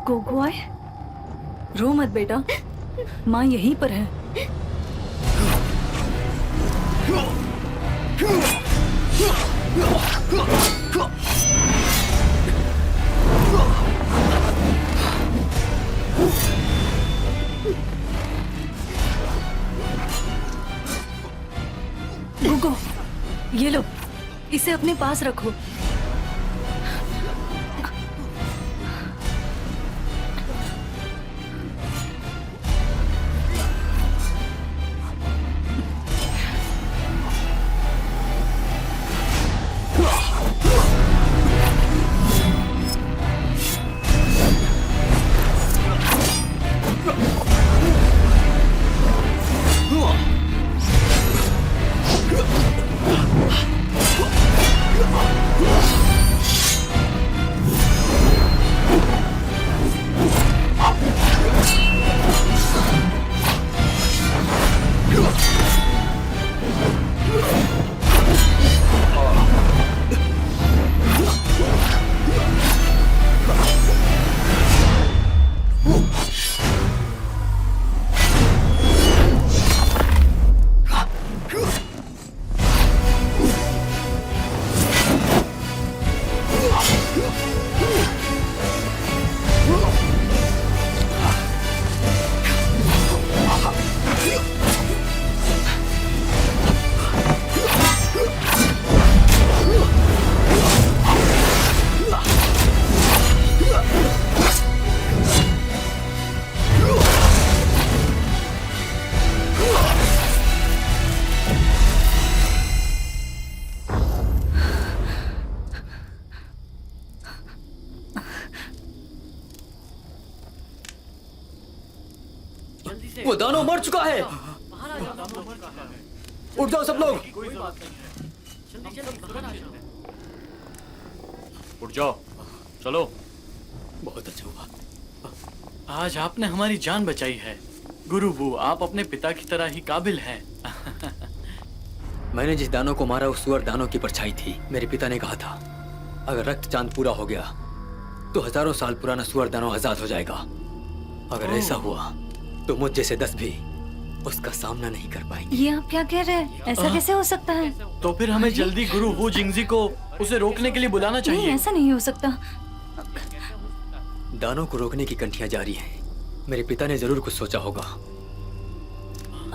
गोगोय, रो मत बेटा, माँ यहीं पर है। गोगो, ये लो, इसे अपने पास रखो। वो दानव मर चुका है। उठ जाओ सब लोग। उठ जाओ, चलो। बहुत अच्छा हुआ। आज आपने हमारी जान बचाई है गुरुबू। आप अपने पिता की तरह ही काबिल हैं। मैंने जिस दानव को मारा उस सुअर दानव की परछाई थी। मेरे पिता ने कहा था अगर रक्त चांद पूरा हो गया तो हजारों साल पुराना सुअर दानव आजाद हो जाएगा। अगर ऐसा हुआ तो मुझ जैसे 10 भी उसका सामना नहीं कर पाएंगे। ये आप क्या कह रहे हैं? ऐसा कैसे हो सकता है? तो फिर हमें जल्दी गुरु वू जिंगजी को उसे रोकने के लिए बुलाना चाहिए। नहीं, ऐसा नहीं हो सकता। दानों को रोकने की कंठियां जारी हैं। मेरे पिता ने जरूर कुछ सोचा होगा।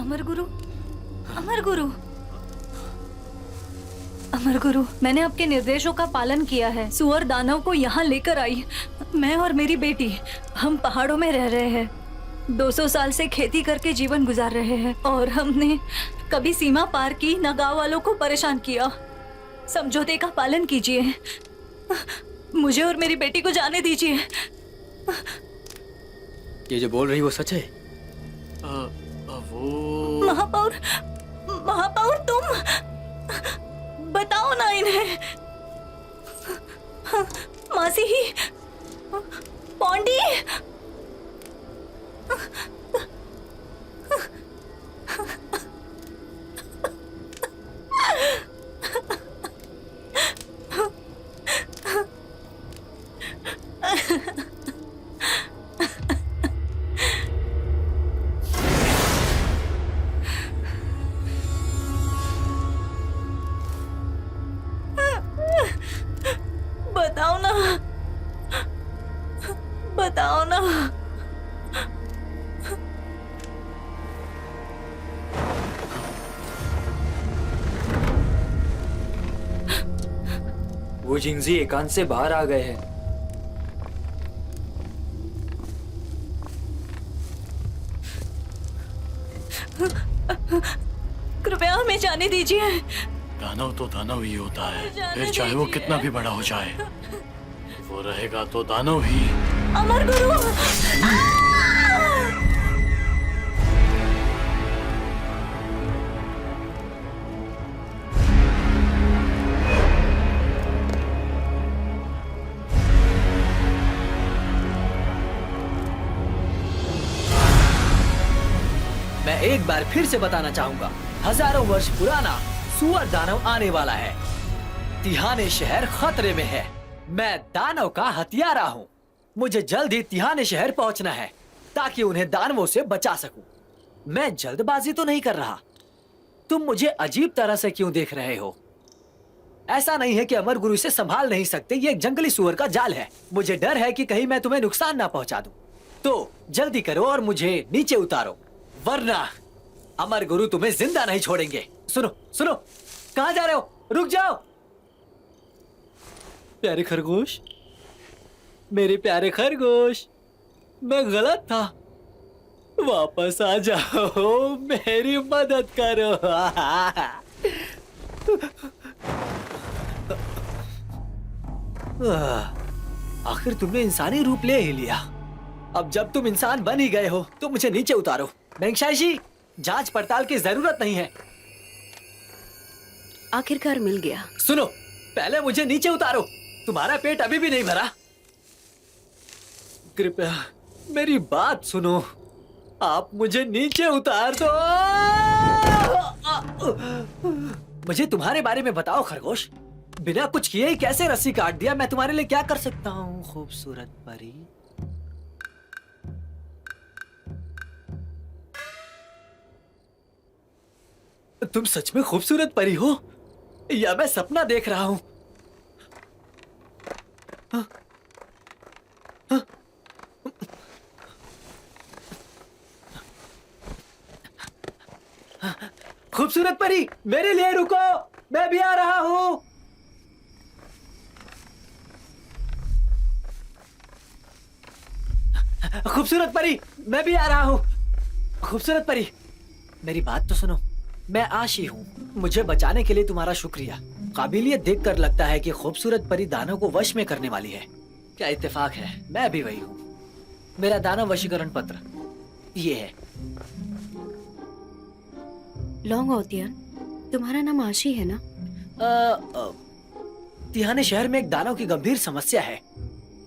अमर गुरु, अमर गुरु, अमर गुरु, मैंने आपके निर्देशों का पालन किया है। सुअर दानव को यहाँ लेकर आई। मैं और मेरी बेटी, हम पहाड़ों में रह रहे हैं। 200 साल से खेती करके जीवन गुजार रहे हैं और हमने कभी सीमा पार की, न गांव वालों को परेशान किया। समझौते का पालन कीजिए। मुझे और मेरी बेटी को जाने दीजिए। ये जो बोल रही वो सच है? वो महापौर, महापौर तुम बताओ ना इन्हें। मासी ही, पौंडी, बताओ ना, बताओ ना। वो जिंगजी एकांत से बाहर आ गए हैं। कृपया हमें जाने दीजिए। दानव तो दानव ही होता है, जाने फिर चाहे वो दीजिए। कितना भी बड़ा हो जाए, वो रहेगा तो दानव ही। अमर गुरु, मैं एक बार फिर से बताना चाहूंगा, हजारों वर्ष पुराना सुअर दानव आने वाला है। तिहाने शहर खतरे में है। मैं दानव का हथियारा हूँ। मुझे जल्द ही तिहाने शहर पहुँचना है ताकि उन्हें दानवों से बचा सकूं। मैं जल्दबाजी तो नहीं कर रहा। तुम मुझे अजीब तरह से क्यों देख रहे हो? ऐसा नहीं है कि अमर गुरु इसे संभाल नहीं सकते। ये एक जंगली सुअर का जाल है। मुझे डर है कि कहीं मैं तुम्हें नुकसान ना पहुंचा दूं। तो जल्दी करो और मुझे नीचे उतारो, वरना अमर गुरु तुम्हें जिंदा नहीं छोड़ेंगे। सुनो सुनो, कहां जा रहे हो? रुक जाओ। प्यारे खरगोश, मेरे प्यारे खरगोश, मैं गलत था। वापस आ जाओ, मेरी मदद करो। आखिर तुमने इंसानी रूप ले ही लिया। अब जब तुम इंसान बन ही गए हो तो मुझे नीचे उतारो। मेंगशाइशी, जांच पड़ताल की जरूरत नहीं है। आखिरकार मिल गया। सुनो, पहले मुझे नीचे उतारो। तुम्हारा पेट अभी भी नहीं भरा। कृपया मेरी बात सुनो। आप मुझे नीचे उतार दो। मुझे तुम्हारे बारे में बताओ खरगोश। बिना कुछ किए ही कैसे रस्सी काट दिया? मैं तुम्हारे लिए क्या कर सकता हूँ खूबसूरत परी? तुम सच में खूबसूरत परी हो या मैं सपना देख रहा हूं? खूबसूरत परी, मेरे लिए रुको, मैं भी आ रहा हूं। खूबसूरत परी, मैं भी आ रहा हूं। खूबसूरत परी, मेरी बात तो सुनो। मैं आशी हूँ। मुझे बचाने के लिए तुम्हारा शुक्रिया। काबिलियत देखकर लगता है कि खूबसूरत परी दानव को वश में करने वाली है। क्या इत्तेफाक है, मैं भी वही हूँ। मेरा दानव वशीकरण पत्र ये है। लॉन्ग ओतियन, तुम्हारा नाम आशी है ना? तिहाने शहर में एक दानव की गंभीर समस्या है।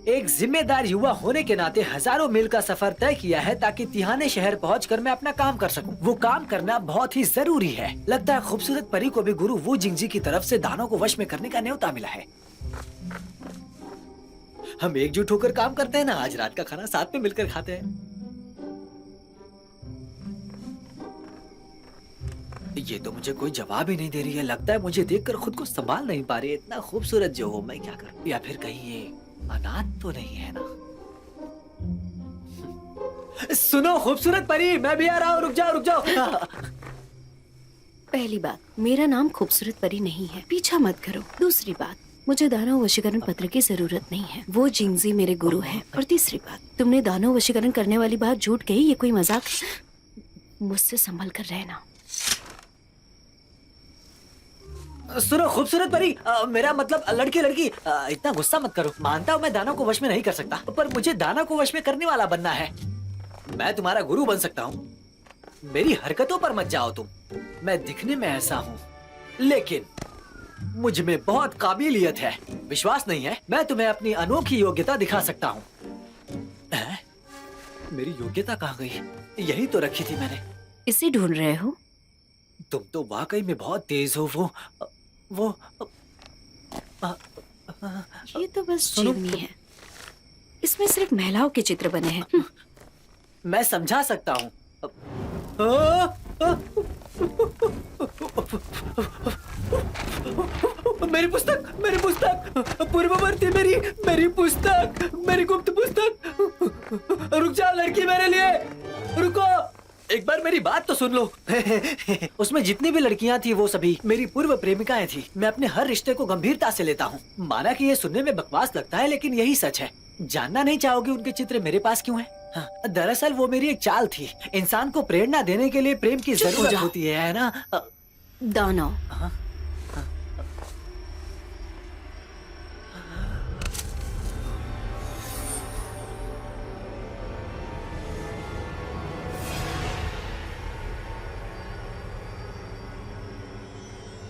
एक जिम्मेदार युवा होने के नाते हजारों मील का सफर तय किया है ताकि तिहाने शहर पहुंचकर मैं अपना काम कर सकूं। वो काम करना बहुत ही जरूरी है। लगता है खूबसूरत परी को भी गुरु वू जिंगजी की तरफ से दानव को वश में करने का न्योता मिला है। हम एकजुट होकर काम करते हैं ना। आज रात का खाना साथ में मिलकर खाते हैं। ये तो मुझे कोई जवाब ही नहीं दे रही है। लगता है मुझे देखकर खुद को संभाल नहीं पा रही। इतना खूबसूरत जो हो, मैं क्या करूं? या फिर कहीं ये अनाथ तो नहीं है ना? सुनो खूबसूरत परी, मैं भी आ रहा हूँ। रुक जाओ रुक जाओ। पहली बात, मेरा नाम खूबसूरत परी नहीं है, पीछा मत करो। दूसरी बात, मुझे दानव वशीकरण पत्र की जरूरत नहीं है। वो जिंगजी मेरे गुरु हैं। और तीसरी बात, तुमने दानव वशीकरण करने वाली बात झूठ कही, ये कोई मजाक? मुझसे संभल कर रहना। सुनो खूबसूरत परी, मेरा मतलब लड़की लड़की, इतना गुस्सा मत करो। मानता हूँ मैं दानव को वश में नहीं कर सकता, पर मुझे दानव को वश में करने वाला बनना है। मैं तुम्हारा गुरु बन सकता हूँ। मेरी हरकतों पर मत जाओ तुम। मैं दिखने में ऐसा हूँ, लेकिन मुझ में बहुत काबिलियत है। विश्वास नहीं है? मैं तुम्हें अपनी अनोखी योग्यता दिखा सकता हूँ। मेरी योग्यता कहाँ गई? यही तो रखी थी मैंने। इसे ढूंढ रहे हो? तुम तो वाकई में बहुत तेज हो। वो ये तो बस सुनो, चिमनी है। इसमें सिर्फ महिलाओं के चित्र बने हैं। मैं समझा सकता हूँ। मेरी पुस्तक, मेरी पुस्तक, पूर्ववर्ती, मेरी पुस्तक, मेरी गुप्त पुस्तक। रुक जाओ लड़की, मेरे लिए रुको। एक बार मेरी बात तो सुन लो। उसमें जितनी भी लड़कियां थी वो सभी मेरी पूर्व प्रेमिकाएं थी। मैं अपने हर रिश्ते को गंभीरता से लेता हूँ। माना कि ये सुनने में बकवास लगता है, लेकिन यही सच है। जानना नहीं चाहोगे उनके चित्र मेरे पास क्यों हैं? हाँ, दरअसल वो मेरी एक चाल थी। इंसान को प्रेरणा देने के लिए प्रेम की जरूरत होती है ना? दानव।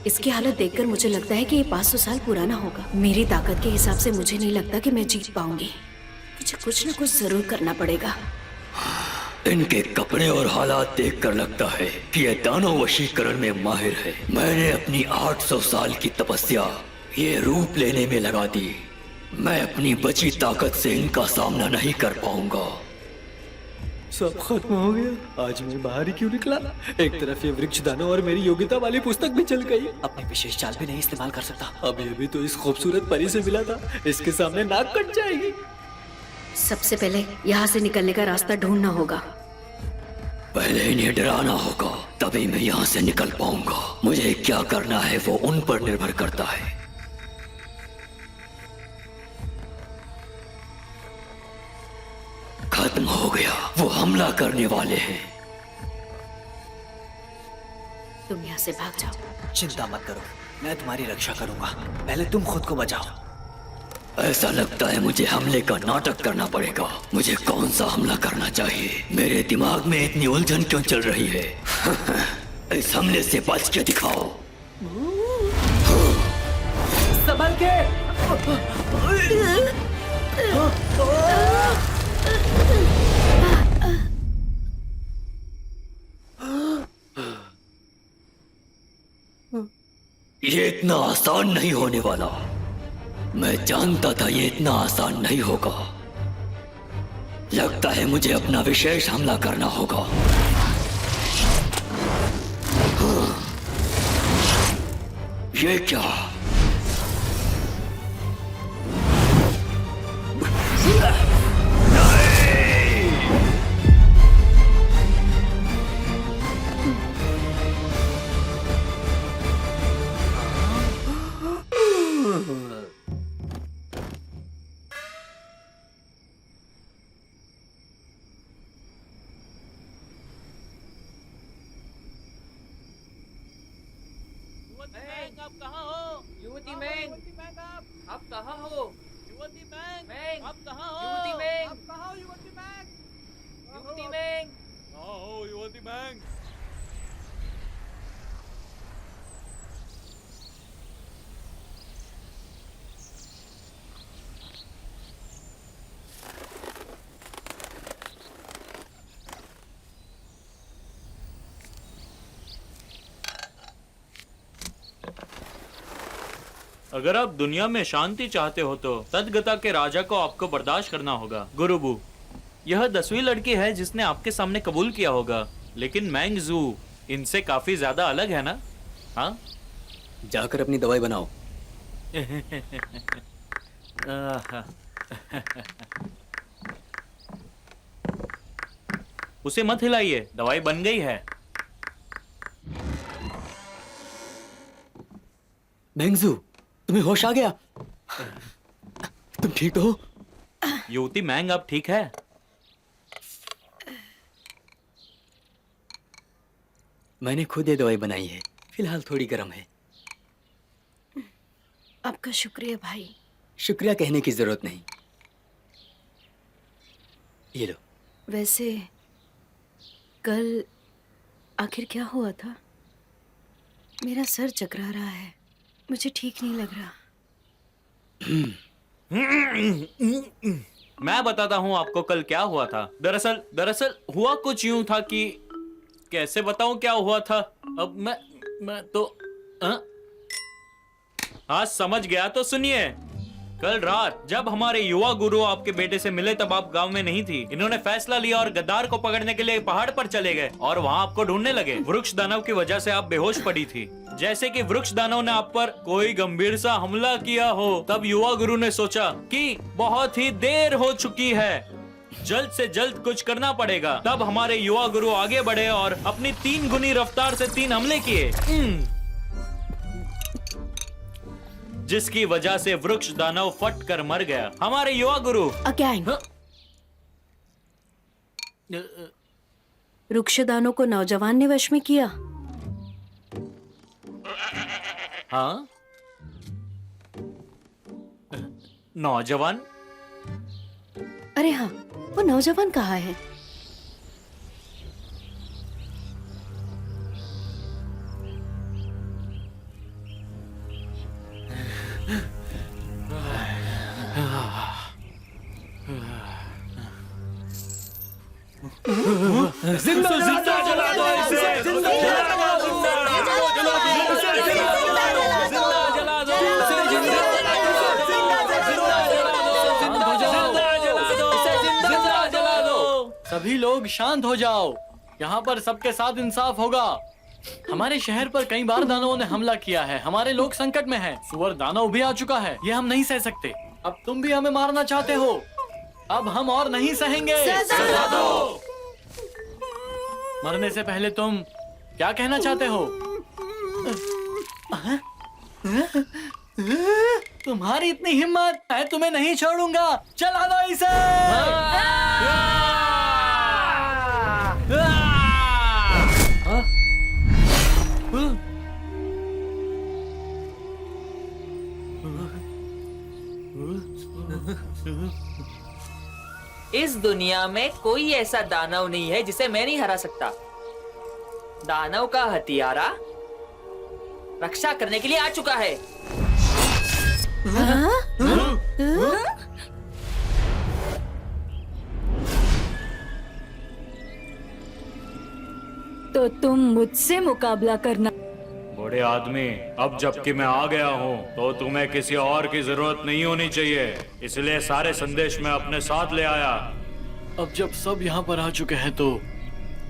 इसकी हालत देखकर मुझे लगता है कि ये 500 साल पुराना होगा। मेरी ताकत के हिसाब से मुझे नहीं लगता कि मैं जीत पाऊंगी। मुझे कुछ न कुछ जरूर करना पड़ेगा। इनके कपड़े और हालात देखकर लगता है कि यह दानव वशीकरण में माहिर है। मैंने अपनी 800 साल की तपस्या ये रूप लेने में लगा दी। मैं अपनी बची ताकत से इनका सामना नहीं कर पाऊंगा। सब खत्म हो गया। आज मैं बाहर ही क्यों निकला? एक तरफ ये वृक्ष दानव और मेरी योग्यता वाली पुस्तक भी चल गई। अपनी विशेष चाल भी नहीं इस्तेमाल कर सकता। अभी तो इस खूबसूरत परी से मिला था। इसके सामने नाक कट जाएगी। सबसे पहले यहाँ से निकलने का रास्ता ढूंढना होगा। पहले इन्हें डराना होगा, तभी मैं यहाँ से निकल पाऊंगा। मुझे क्या करना है वो उन पर निर्भर करता है। खत्म हो गया। वो हमला करने वाले हैं। तुम यहाँ से भाग जाओ। चिंता मत करो, मैं तुम्हारी रक्षा करूंगा। पहले तुम खुद को बचाओ। ऐसा लगता है मुझे हमले का नाटक करना पड़ेगा। मुझे कौन सा हमला करना चाहिए? मेरे दिमाग में इतनी उलझन क्यों चल रही है? इस हमले से बच के दिखाओ। संभल के। ये इतना आसान नहीं होने वाला। मैं जानता था ये इतना आसान नहीं होगा। लगता है मुझे अपना विशेष हमला करना होगा। ये क्या? आप कहाँ हो? युवती मैंग, आप कहाँ हो? युवती मैंग, आप कहाँ हो? युवती मैंग, आप कहाँ हो? युवती मैंग, युवती मैंग, कहाँ हो? युवती मैंग। अगर आप दुनिया में शांति चाहते हो तो तदगता के राजा को आपको बर्दाश्त करना होगा। गुरुबू, यह 10वीं लड़की है जिसने आपके सामने कबूल किया होगा, लेकिन मैंग जू इनसे काफी ज्यादा अलग है ना? हाँ? जाकर अपनी दवाई बनाओ। उसे मत हिलाइए, दवाई बन गई है। मैंगजू, तुम्हें होश आ गया? तुम ठीक तो हो? युवती मैंग अब ठीक है? मैंने खुद ये दवाई बनाई है। फिलहाल थोड़ी गर्म है। आपका शुक्रिया भाई। शुक्रिया कहने की जरूरत नहीं। ये लो। वैसे कल आखिर क्या हुआ था? मेरा सर चकरा रहा है, मुझे ठीक नहीं लग रहा। मैं बताता हूँ आपको कल क्या हुआ था। दरअसल हुआ कुछ यूं था कि कैसे बताऊं क्या हुआ था। अब मैं तो हाँ समझ गया, तो सुनिए। कल रात जब हमारे युवा गुरु आपके बेटे से मिले तब आप गांव में नहीं थी। इन्होंने फैसला लिया और गद्दार को पकड़ने के लिए पहाड़ पर चले गए और वहां आपको ढूंढने लगे। वृक्ष दानव की वजह से आप बेहोश पड़ी थी। जैसे कि वृक्ष दानव ने आप पर कोई गंभीर सा हमला किया हो, तब युवा गुरु ने सोचा कि बहुत ही देर हो चुकी है, जल्द से जल्द कुछ करना पड़ेगा। तब हमारे युवा गुरु आगे बढ़े और अपनी 3 गुनी रफ्तार से 3 हमले किए, जिसकी वजह से वृक्ष दानव फट कर मर गया। हमारे युवा गुरु अगेन वृक्षदानों को नौजवान ने वश में किया। हाँ नौजवान? अरे हाँ, वो नौजवान कहाँ है? जिंदा जला दो इसे, जिंदा जला दो, सभी लोग शांत हो जाओ। यहाँ पर सबके साथ इंसाफ होगा। हमारे शहर पर कई बार दानवों ने हमला किया है। हमारे लोग संकट में हैं। सुअर दानव भी आ चुका है, ये हम नहीं सह सकते। अब तुम भी हमें मारना चाहते हो, अब हम और नहीं सहेंगे। सजा दो। मरने से पहले तुम क्या कहना चाहते हो? तुम्हारी इतनी हिम्मत, मैं तुम्हें नहीं छोड़ूंगा। चला दो इसे। इस दुनिया में कोई ऐसा दानव नहीं है जिसे मैं नहीं हरा सकता। दानव का हथियारा रक्षा करने के लिए आ चुका है। तो तुम मुझसे मुकाबला करना। बड़े आदमी, अब जबकि मैं आ गया हूँ तो तुम्हें किसी और की जरूरत नहीं होनी चाहिए, इसलिए सारे संदेश मैं अपने साथ ले आया। अब जब सब यहाँ पर आ चुके हैं तो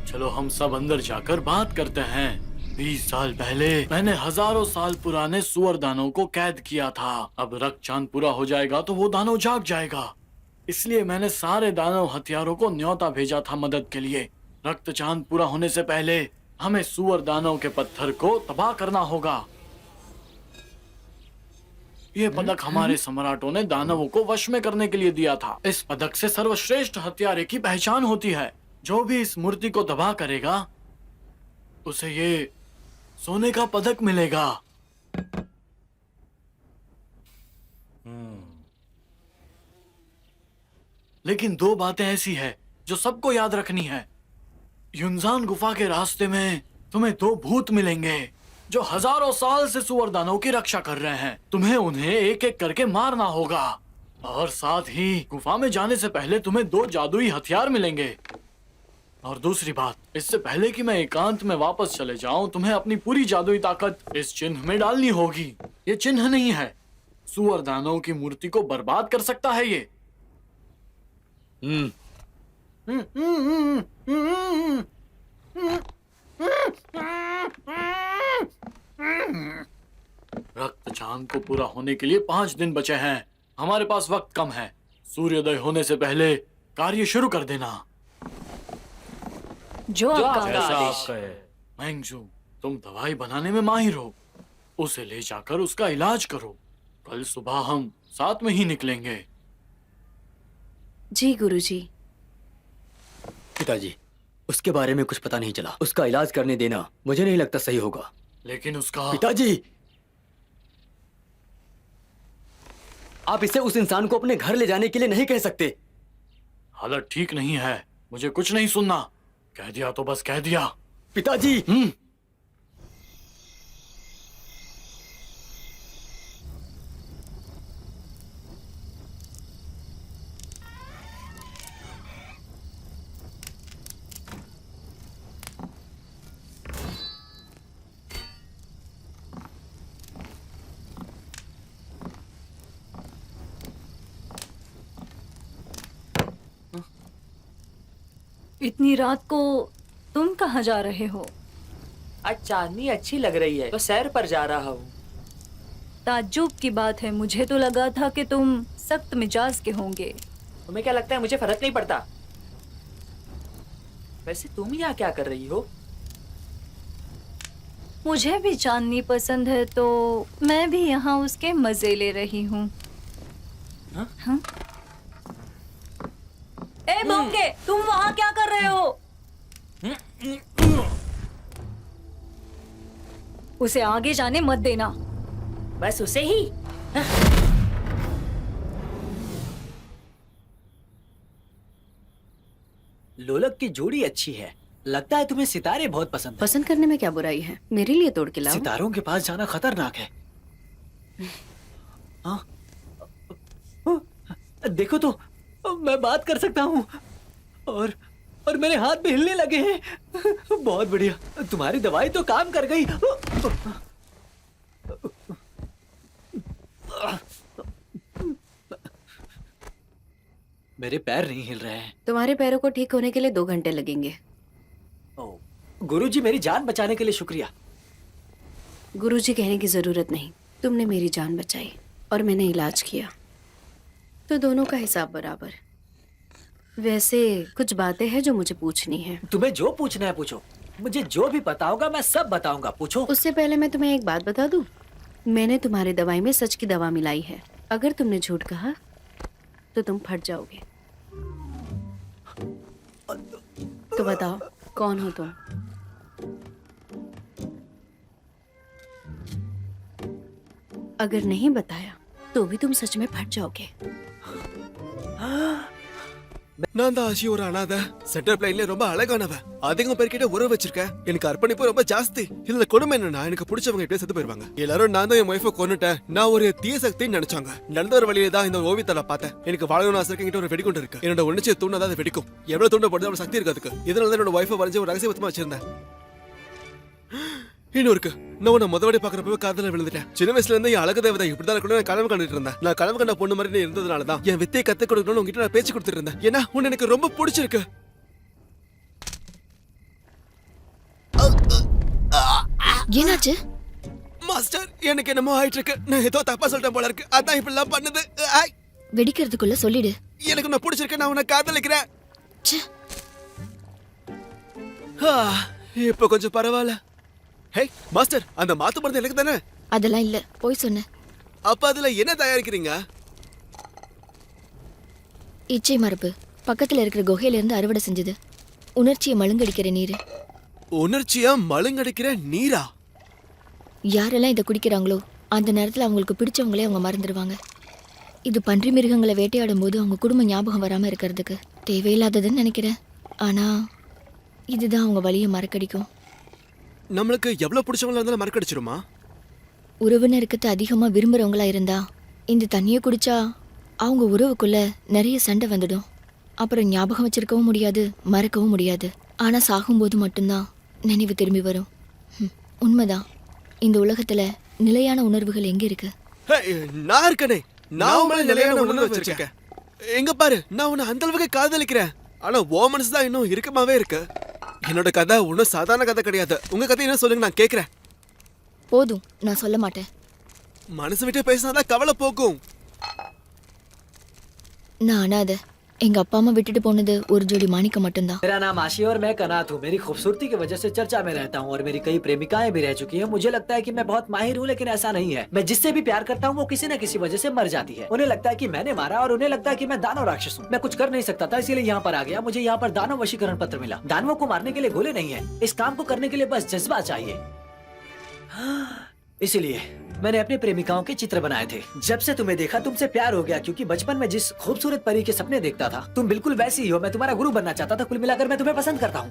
चलो हम सब अंदर जाकर बात करते हैं। 20 साल पहले मैंने हजारों साल पुराने सुअर दानव को कैद किया था। अब रक्त चांद पूरा हो जाएगा तो वो दानव जाग जाएगा, इसलिए मैंने सारे दानव हथियारों को न्योता भेजा था मदद के लिए। रक्त चांद पूरा होने से पहले हमें सुअर दानव के पत्थर को तबाह करना होगा। ये पदक हमारे सम्राटों ने दानवों को वश में करने के लिए दिया था। इस पदक से सर्वश्रेष्ठ हत्यारे की पहचान होती है। जो भी इस मूर्ति को तबाह करेगा उसे ये सोने का पदक मिलेगा। लेकिन 2 बातें ऐसी है जो सबको याद रखनी है। युनजान गुफा के रास्ते में तुम्हें 2 भूत मिलेंगे जो हजारों साल से सुअर दानव की रक्षा कर रहे हैं। तुम्हें उन्हें एक एक करके मारना होगा, और साथ ही गुफा में जाने से पहले तुम्हें 2 जादुई हथियार मिलेंगे। और दूसरी बात, इससे पहले कि मैं एकांत में वापस चले जाऊं, तुम्हें अपनी पूरी जादुई ताकत इस चिन्ह में डालनी होगी। ये चिन्ह नहीं है, सुअर दानव की मूर्ति को बर्बाद कर सकता है ये। रक्त चांद को पूरा होने के लिए 5 दिन बचे हैं। हमारे पास वक्त कम है। सूर्योदय होने से पहले कार्य शुरू कर देना। जो आपका जैसा आदेश। आप कहे। मैंगजू, तुम दवाई बनाने में माहिर हो, उसे ले जाकर उसका इलाज करो। कल सुबह हम साथ में ही निकलेंगे। जी गुरुजी। पिताजी, उसके बारे में कुछ पता नहीं चला। उसका इलाज करने देना मुझे नहीं लगता सही होगा। लेकिन उसका पिताजी, आप इसे उस इंसान को अपने घर ले जाने के लिए नहीं कह सकते। हालत ठीक नहीं है, मुझे कुछ नहीं सुनना। कह दिया तो बस कह दिया। पिताजी। इतनी रात को तुम कहाँ जा रहे हो? आज चांदनी अच्छी लग रही है तो सैर पर जा रहा हूँ। ताज्जुब की बात है, मुझे तो लगा था कि तुम सख्त मिजाज के होंगे। तुम्हें क्या लगता है मुझे फर्क नहीं पड़ता? वैसे तुम यहाँ क्या कर रही हो? मुझे भी चांदनी पसंद है तो मैं भी यहाँ उसके मजे ले रही हूँ। हाँ? ए बोंगे, तुम वहाँ क्या कर रहे हो? उसे आगे जाने मत देना। बस उसे ही। लोलक की जोड़ी अच्छी है। लगता है तुम्हें सितारे बहुत पसंद है। पसंद करने में क्या बुराई है? मेरे लिए तोड़ के लाओ। सितारों के पास जाना खतरनाक है। हाँ? देखो तो, मैं बात कर सकता हूँ और मेरे हाथ भी हिलने लगे हैं। बहुत बढ़िया, तुम्हारी दवाई तो काम कर गई। मेरे पैर नहीं हिल रहे हैं। तुम्हारे पैरों को ठीक होने के लिए 2 घंटे लगेंगे। गुरुजी, मेरी जान बचाने के लिए शुक्रिया। गुरुजी कहने की जरूरत नहीं, तुमने मेरी जान बचाई और मैंने इलाज किया, तो दोनों का हिसाब बराबर। वैसे कुछ बातें हैं जो मुझे पूछनी है। तुम्हें जो पूछना है पूछो। मुझे जो भी पता होगा मैं सब बताऊंगा, पूछो। उससे पहले मैं तुम्हें एक बात बता दूं। मैंने तुम्हारी दवाई में सच की दवा मिलाई है। अगर तुमने झूठ कहा तो तुम फट जाओगे। तो बताओ, कौन हो तुम? अगर नहीं बताया तो भी तुम सच में फट जाओगे। நான் தான் ஆஷி ஒரு அனாதை. சென்டர் பிளைன்ல ரொம்ப அழகானவன். அதிகம் பேர்கிட்ட உறவு வச்சிருக்கேன். எனக்கு அர்ப்பணிப்பு ரொம்ப ஜாஸ்தி. இதுல கொடுமை என்னன்னா எனக்கு பிடிச்சவங்க இப்படியே செத்து போயிருவாங்க. எல்லாரும் நான் தான் என் ஒய்ஃபை கொன்னுட்டேன், நான் ஒரு தீய சக்தின்னு நினைச்சாங்க. நடந்த ஒரு வழியில தான் இந்த ஓவியத்தை நான் பார்த்தேன். எனக்கு வாழணும்னு ஆசை இருக்கு. என்கிட்ட ஒரு வெடிகுண்டு இருக்கு. என்னோட உணர்ச்சியை தூண்டா அது வெடிக்கும். எவ்வளவு தூண்டப்படுது அவ்வளவு சக்தி இருக்கு அதுக்கு. இதனால தான் என்னோட ஒய்ஃபை வரைஞ்சு ஒரு ரகசியமா வச்சிருந்தேன். இன்னும் இருக்கு. நான் உன்னை முதல்வடி பாக்குறப்பவே காதல விழுந்துட்டேன். சின்ன வயசுல இருந்து என் அழகு தேவதை இப்படிதான் இருக்கணும்னு நான் கனவு கண்டுட்டு இருந்தேன். நான் கனவு கண்ட பொண்ணு மாதிரி நீ இருந்ததுனாலதான் என் வித்தையை கத்து கொடுக்கணும்னு உங்ககிட்ட நான் பேச்சு கொடுத்துட்டு இருந்தேன். ஏன்னா உன்னை எனக்கு ரொம்ப பிடிச்சிருக்கு. என்னாச்சு? மாஸ்டர், எனக்கு என்னமோ ஆயிட்டு இருக்கு. நான் ஏதோ தப்பா சொல்லிட்டேன் போல இருக்கு. அதான் இப்படி எல்லாம் பண்ணுது. வெடிக்கிறதுக்குள்ள சொல்லிடு. எனக்கு நான் பிடிச்சிருக்கேன். நான் உன்னை காதலிக்கிறேன். இப்ப கொஞ்சம் பரவாயில்ல. ஹே மாஸ்டர், அந்த மாத்து மருந்து எனக்கு தானே? அதெல்லாம் இல்ல, போய் சொன்ன. அப்ப அதுல என்ன தயாரிக்கிறீங்க? இச்சை மரப்பு பக்கத்துல இருக்கிற குகையில இருந்து அறுவடை செஞ்சது. உணர்ச்சியை மழுங்கடிக்கிற நீர். உணர்ச்சியா மழுங்கடிக்கிற நீரா? யாரெல்லாம் இதை குடிக்கிறாங்களோ அந்த நேரத்துல அவங்களுக்கு பிடிச்சவங்களே அவங்க மறந்துடுவாங்க. இது பன்றி மிருகங்களை வேட்டையாடும் போது அவங்க குடும்ப ஞாபகம் வராம இருக்கிறதுக்கு தேவையில்லாததுன்னு நினைக்கிறேன். ஆனா இதுதான் அவங்க வலியை மறக்கடிக்கும். நம்மளுக்கு எவ்வளவு பிடிச்சவங்களா இருந்தாலும் மறக்கடிச்சிருமா? உறவினருக்கு அதிகமா விரும்புறவங்களா இருந்தா இந்த தண்ணியை குடிச்சா அவங்க உறவுக்குள்ள நிறைய சண்டை வந்துடும். அப்புறம் ஞாபகம் வச்சிருக்கவும் முடியாது, மறக்கவும் முடியாது. ஆனா சாகும்போது மட்டும்தான் நினைவு திரும்பி வரும். உண்மைதான். இந்த உலகத்துல நிலையான உணர்வுகள் எங்க இருக்கு? நான் இருக்கனே. நான் உங்களை நிலையான உணர்வு வச்சிருக்கேன். எங்க பாரு, நான் உன்னை அந்த அளவுக்கு காதலிக்கிறேன். ஆனா ஓ மனசு தான் இன்னும் இறுக்கமாவே இருக்கு. என்னோட கதை ஒன்றும் சாதாரண கதை கிடையாது. உங்க கதை என்ன சொல்லுங்க, நான் கேட்கிறேன். போதும், நான் சொல்ல மாட்டேன். மனசு விட்டு பேசினாதான் கவலை போகும். நான் அனாதை. எங்க அப்பா அம்மா விட்டுட்டு போனது ஒரு ஜோடி மாணிக்கம் மட்டும்தான். मेरा नाम आशी और मैं कनात हूँ। मेरी खूबसूरती की वजह से चर्चा में रहता हूँ और मेरी कई प्रेमिकाएं भी रह चुकी हैं। मुझे लगता है कि मैं बहुत माहिर हूँ, लेकिन ऐसा नहीं है। मैं जिससे भी प्यार करता हूँ वो किसी न किसी वजह से मर जाती है। उन्हें लगता है कि मैंने मारा और उन्हें लगता है कि मैं दानव राक्षस हूँ। मैं कुछ कर नहीं सकता था, इसीलिए यहाँ पर आ गया। मुझे यहाँ पर दानव वशीकरण पत्र मिला। दानवों को मारने के लिए गोले नहीं है, इस काम को करने के लिए बस जज्बा चाहिए। इसीलिए मैंने अपनी प्रेमिकाओं के चित्र बनाए थे। जब से तुम्हें देखा तुमसे प्यार हो गया, क्योंकि बचपन में जिस खूबसूरत परी के सपने देखता था तुम बिल्कुल वैसी ही हो। मैं तुम्हारा गुरु बनना चाहता था। कुल मिलाकर मैं तुम्हें पसंद करता हूँ।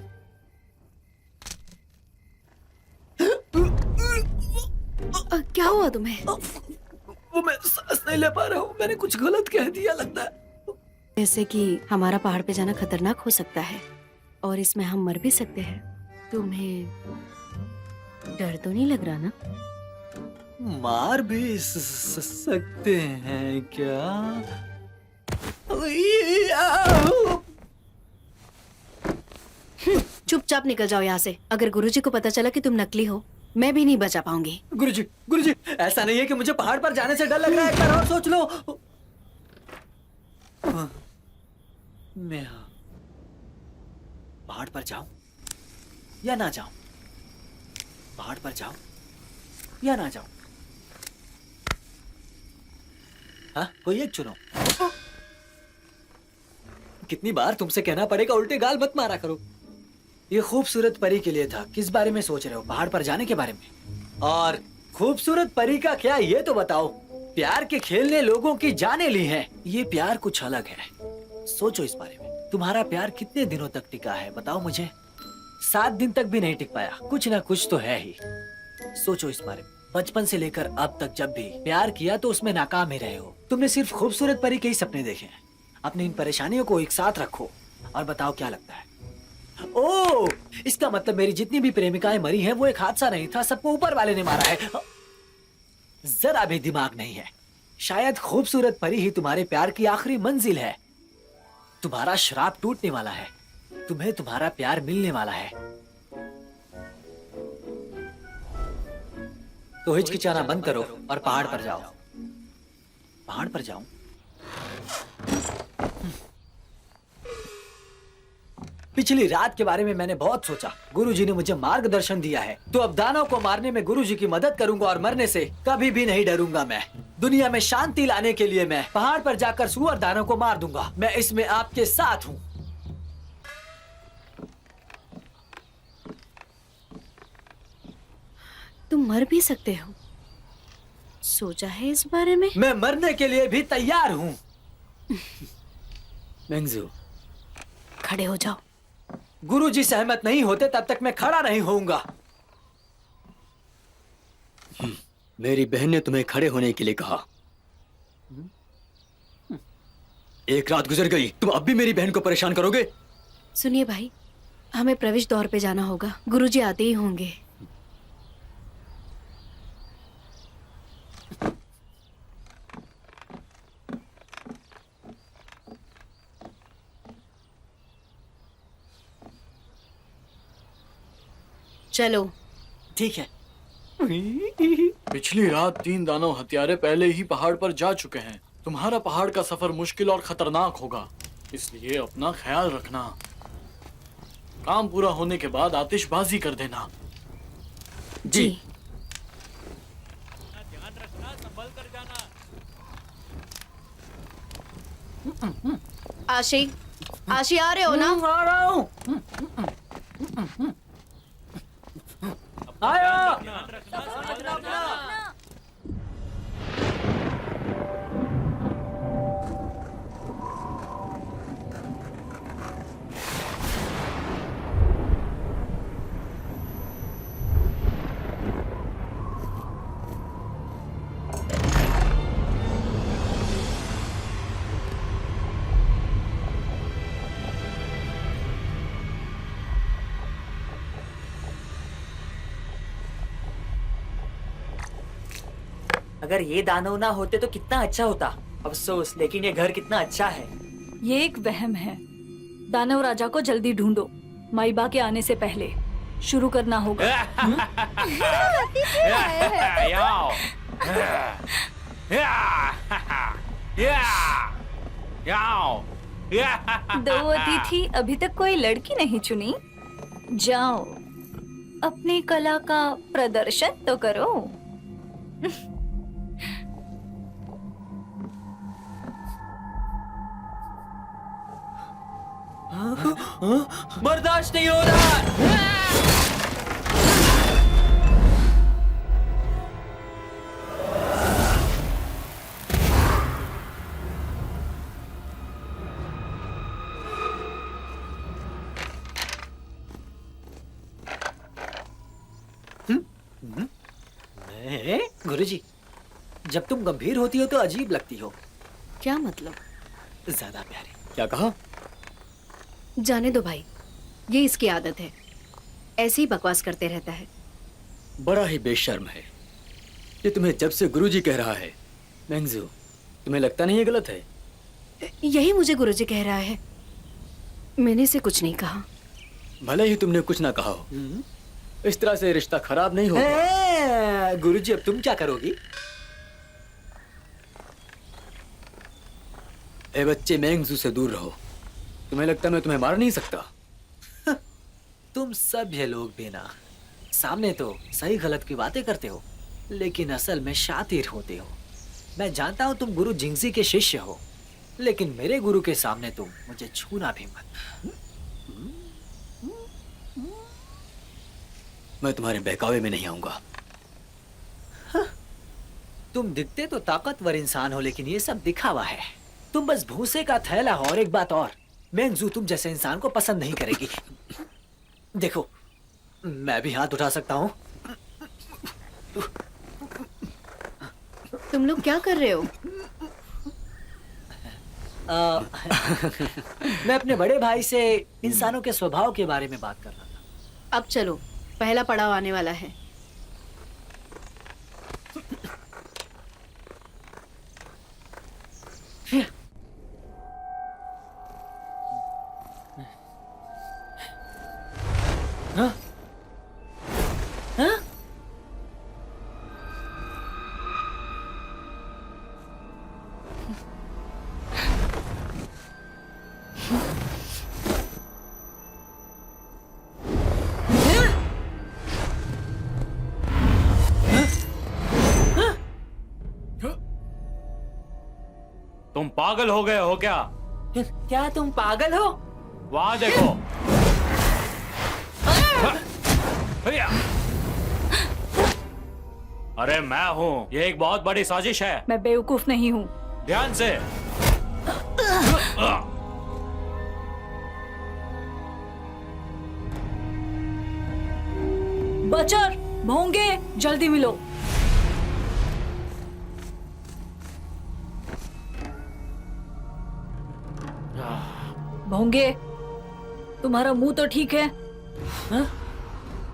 क्या हुआ तुम्हें? वो मैं सांस नहीं ले पा रहा हूँ, मैंने कुछ गलत कह दिया लगता है। जैसे कि हमारा पहाड़ पे जाना खतरनाक हो सकता है और इसमें हम मर भी सकते हैं। तुम्हें डर तो नहीं लग रहा ना? मार भी सकते हैं क्या? चुपचाप निकल जाओ यहाँ से। अगर गुरुजी को पता चला कि तुम नकली हो, मैं भी नहीं बचा पाऊंगी। गुरुजी, ऐसा नहीं है कि मुझे पहाड़ पर जाने से डर लग रहा है। एक बार और सोच लो। मैं पहाड़ पर जाऊं या ना जाऊं? पहाड़ पर जाऊं या ना जाऊं? हाँ, कोई एक चुनो। कितनी बार तुमसे कहना पड़ेगा उल्टे गाल मत मारा करो। ये खूबसूरत परी के लिए था। किस बारे में सोच रहे हो? पहाड़ पर जाने के बारे में? और खूबसूरत परी का क्या, ये तो बताओ। प्यार के खेल ने लोगों की जानें ली हैं। ये प्यार कुछ अलग है। सोचो इस बारे में। तुम्हारा प्यार कितने दिनों तक टिका है बताओ मुझे? 7 दिन तक भी नहीं टिक पाया। कुछ ना कुछ तो है ही। सोचो इस बारे में। बचपन से लेकर अब तक जब भी प्यार किया तो उसमें नाकाम ही रहे हो। तुमने सिर्फ खूबसूरत परी के ही सपने देखे हैं। अपनी इन परेशानियों को एक साथ रखो और बताओ क्या लगता है। ओह, इसका मतलब मेरी जितनी भी प्रेमिकाएं मरी हैं वो एक हादसा नहीं था, सबको ऊपर वाले ने मारा है। जरा भी दिमाग नहीं है। शायद खूबसूरत परी ही तुम्हारे प्यार की आखिरी मंजिल है। तुम्हारा श्राप टूटने वाला है। तुम्हें तुम्हारा प्यार मिलने वाला है। तो हिचकिचाना बंद करो और पहाड़ पर जाओ। पहाड़ पर जाऊं? पिछली रात के बारे में मैंने बहुत सोचा। गुरुजी ने मुझे मार्गदर्शन दिया है, तो अब दानव को मारने में गुरुजी की मदद करूंगा और मरने से कभी भी नहीं डरूंगा। मैं दुनिया में शांति लाने के लिए मैं पहाड़ पर जाकर सुअर दानव को मार दूंगा। मैं इसमें आपके साथ हूँ। तुम मर भी सकते हो। सोचा है इस बारे में? मैं मरने के लिए भी तैयार हूँ। मेंगजू, खड़े हो जाओ। गुरुजी सहमत नहीं होते तब तक मैं खड़ा नहीं होऊंगा। मेरी बहन ने तुम्हें खड़े होने के लिए कहा। एक रात गुजर गई, तुम अब भी मेरी बहन को परेशान करोगे? सुनिए भाई, हमें प्रवेश द्वार पे जाना होगा। गुरुजी आते ही होंगे। चलो। ठीक है। पिछली रात 3 दानव हत्यारे पहले ही पहाड़ पर जा चुके हैं। तुम्हारा पहाड़ का सफर मुश्किल और खतरनाक होगा, इसलिए अपना ख्याल रखना। काम पूरा होने के बाद आतिशबाजी कर देना। जी। ध्यान रखना, संभल कर जाना। आशी, आशी आ रहे हो ना? आ रहा हूँ। आया। ध्यान रखना, संभल कर जाना। अगर ये दानव ना होते तो कितना अच्छा होता। अफसोस, लेकिन ये घर कितना अच्छा है। ये एक वहम है। दानव राजा को जल्दी ढूंढो। माइबा के आने से पहले शुरू करना होगा। याओ। याओ। दो अतिथि, अभी तक कोई लड़की नहीं चुनी। जाओ, अपनी कला का प्रदर्शन तो करो। बर्दाश्त नहीं हो रहा। गुरुजी, जब तुम गंभीर होती हो तो अजीब लगती हो। क्या मतलब? ज्यादा प्यारी। क्या कहा? जाने दो भाई, ये इसकी आदत है, ऐसे ही बकवास करते रहता है। बड़ा ही बेशर्म है ये। तुम्हें जब से गुरुजी कह रहा है मैंगजू, तुम्हें लगता नहीं ये गलत है? यही मुझे गुरुजी कह रहा है, मैंने इसे कुछ नहीं कहा। भले ही तुमने कुछ ना कहा हो, इस तरह से रिश्ता खराब नहीं होगा। गुरुजी, अब तुम क्या करोगी? ए बच्चे, मैंगजू से दूर रहो। तुम्हें लगता मैं तुम्हें मार नहीं सकता? तुम सभ्य लोग भी ना, सामने तो सही गलत की बातें करते हो, लेकिन असल में शातिर होते हो। मैं जानता हूँ तुम गुरु जिंगजी के शिष्य हो, लेकिन मेरे गुरु के सामने तुम मुझे छूना भी मत। मैं तुम्हारे बहकावे में नहीं आऊंगा। तुम दिखते तो ताकतवर इंसान हो, लेकिन ये सब दिखावा है। तुम बस भूसे का थैला हो। और एक बात और, मैंगजू तुम जैसे इंसान को पसंद नहीं करेगी। देखो, मैं भी हाथ उठा सकता हूँ। तुम लोग क्या कर रहे हो? मैं अपने बड़े भाई से इंसानों के स्वभाव के बारे में बात कर रहा था। अब चलो, पहला पड़ाव आने वाला है। हाँ? हाँ? तुम पागल हो गए हो क्या? क्या तुम पागल हो? वहां देखो। भैया, अरे मैं हूं, ये एक बहुत बड़ी साजिश है। मैं बेवकूफ नहीं हूँ। ध्यान से। बचर, भोंगे, जल्दी मिलो। भोंगे, तुम्हारा मुंह तो ठीक है?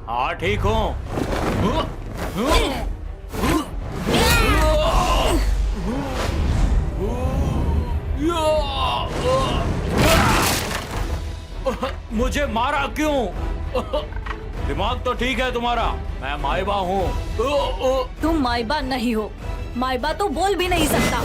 हाँ ठीक हूँ। मुझे मारा क्यों? दिमाग तो ठीक है तुम्हारा। मैं माइबा हूँ। तुम माइबा नहीं हो। माइबा तो बोल भी नहीं सकता।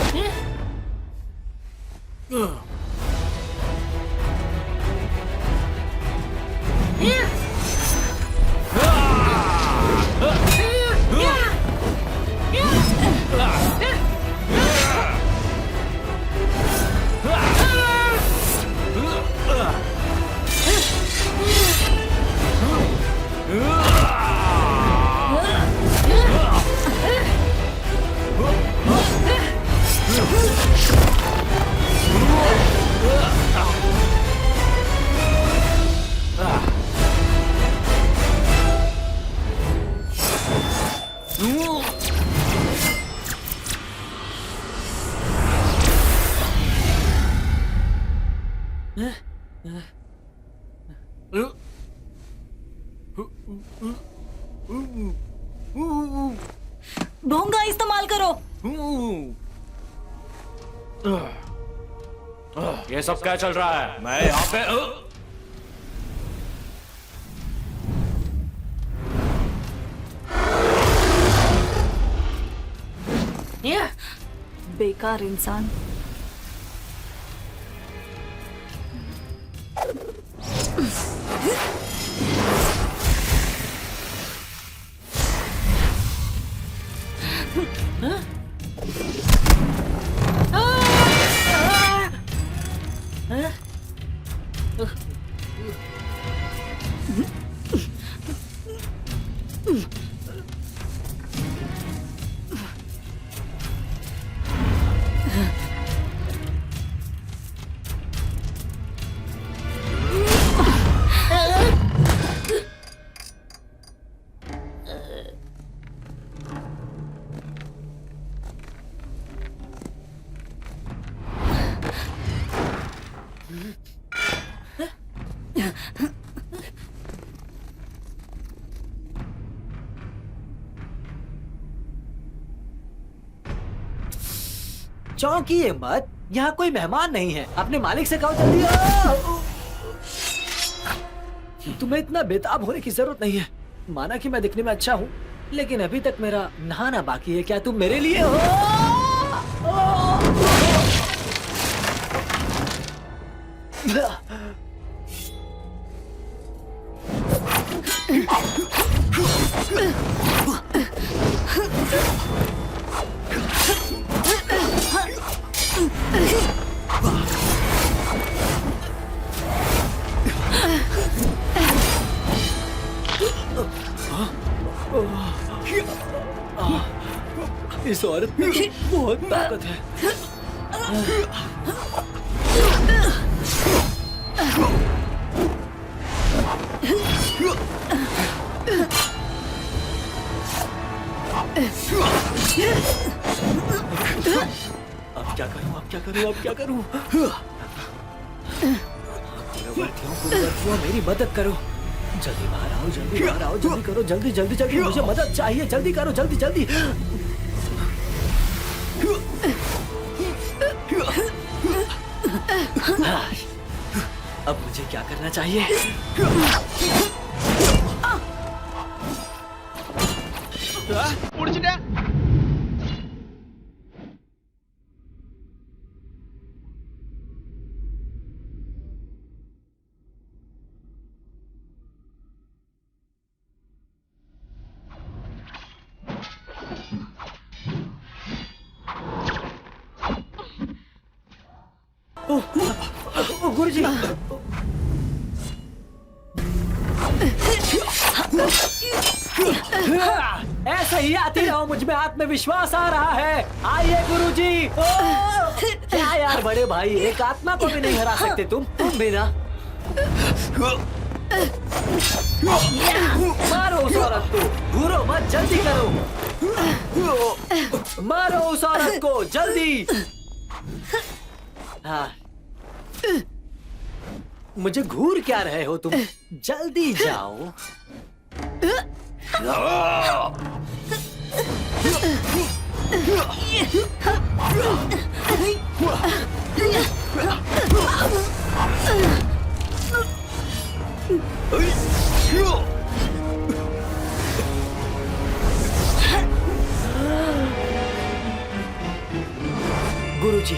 भोंगा इस्तेमाल करो। ये सब क्या चल रहा है? मैं यहाँ पे बेकार इंसान। चौंकिए मत, यहाँ कोई मेहमान नहीं है। अपने मालिक से कहो जल्दी आओ। तुम्हें इतना बेताब होने की जरूरत नहीं है। माना कि मैं दिखने में अच्छा हूँ, लेकिन अभी तक मेरा नहाना बाकी है। क्या तुम मेरे लिए हो? इस औरत में तो बहुत ताकत है। अब क्या करूं, अब क्या करूं, अब क्या करूं? कुलवर्तियों, मेरी मदद करो। जल्दी बाहर आओ, जल्दी बाहर आओ, जल्दी करो, जल्दी जल्दी जल्दी, मुझे मदद चाहिए, जल्दी करो, जल्दी जल्दी। अब मुझे क्या करना चाहिए? गुरुजी, ऐसे ही आती रहो, मुझ में आत्मविश्वास आ रहा है। आइए गुरुजी। क्या यार बड़े भाई, एक आत्मा को भी नहीं हरा सकते तुम भी ना। मारो उस औरत को, घूरो मत, जल्दी करो। मारो उस औरत को, जल्दी। हाँ, मुझे घूर क्या रहे हो तुम? जल्दी जाओ। गुरुजी,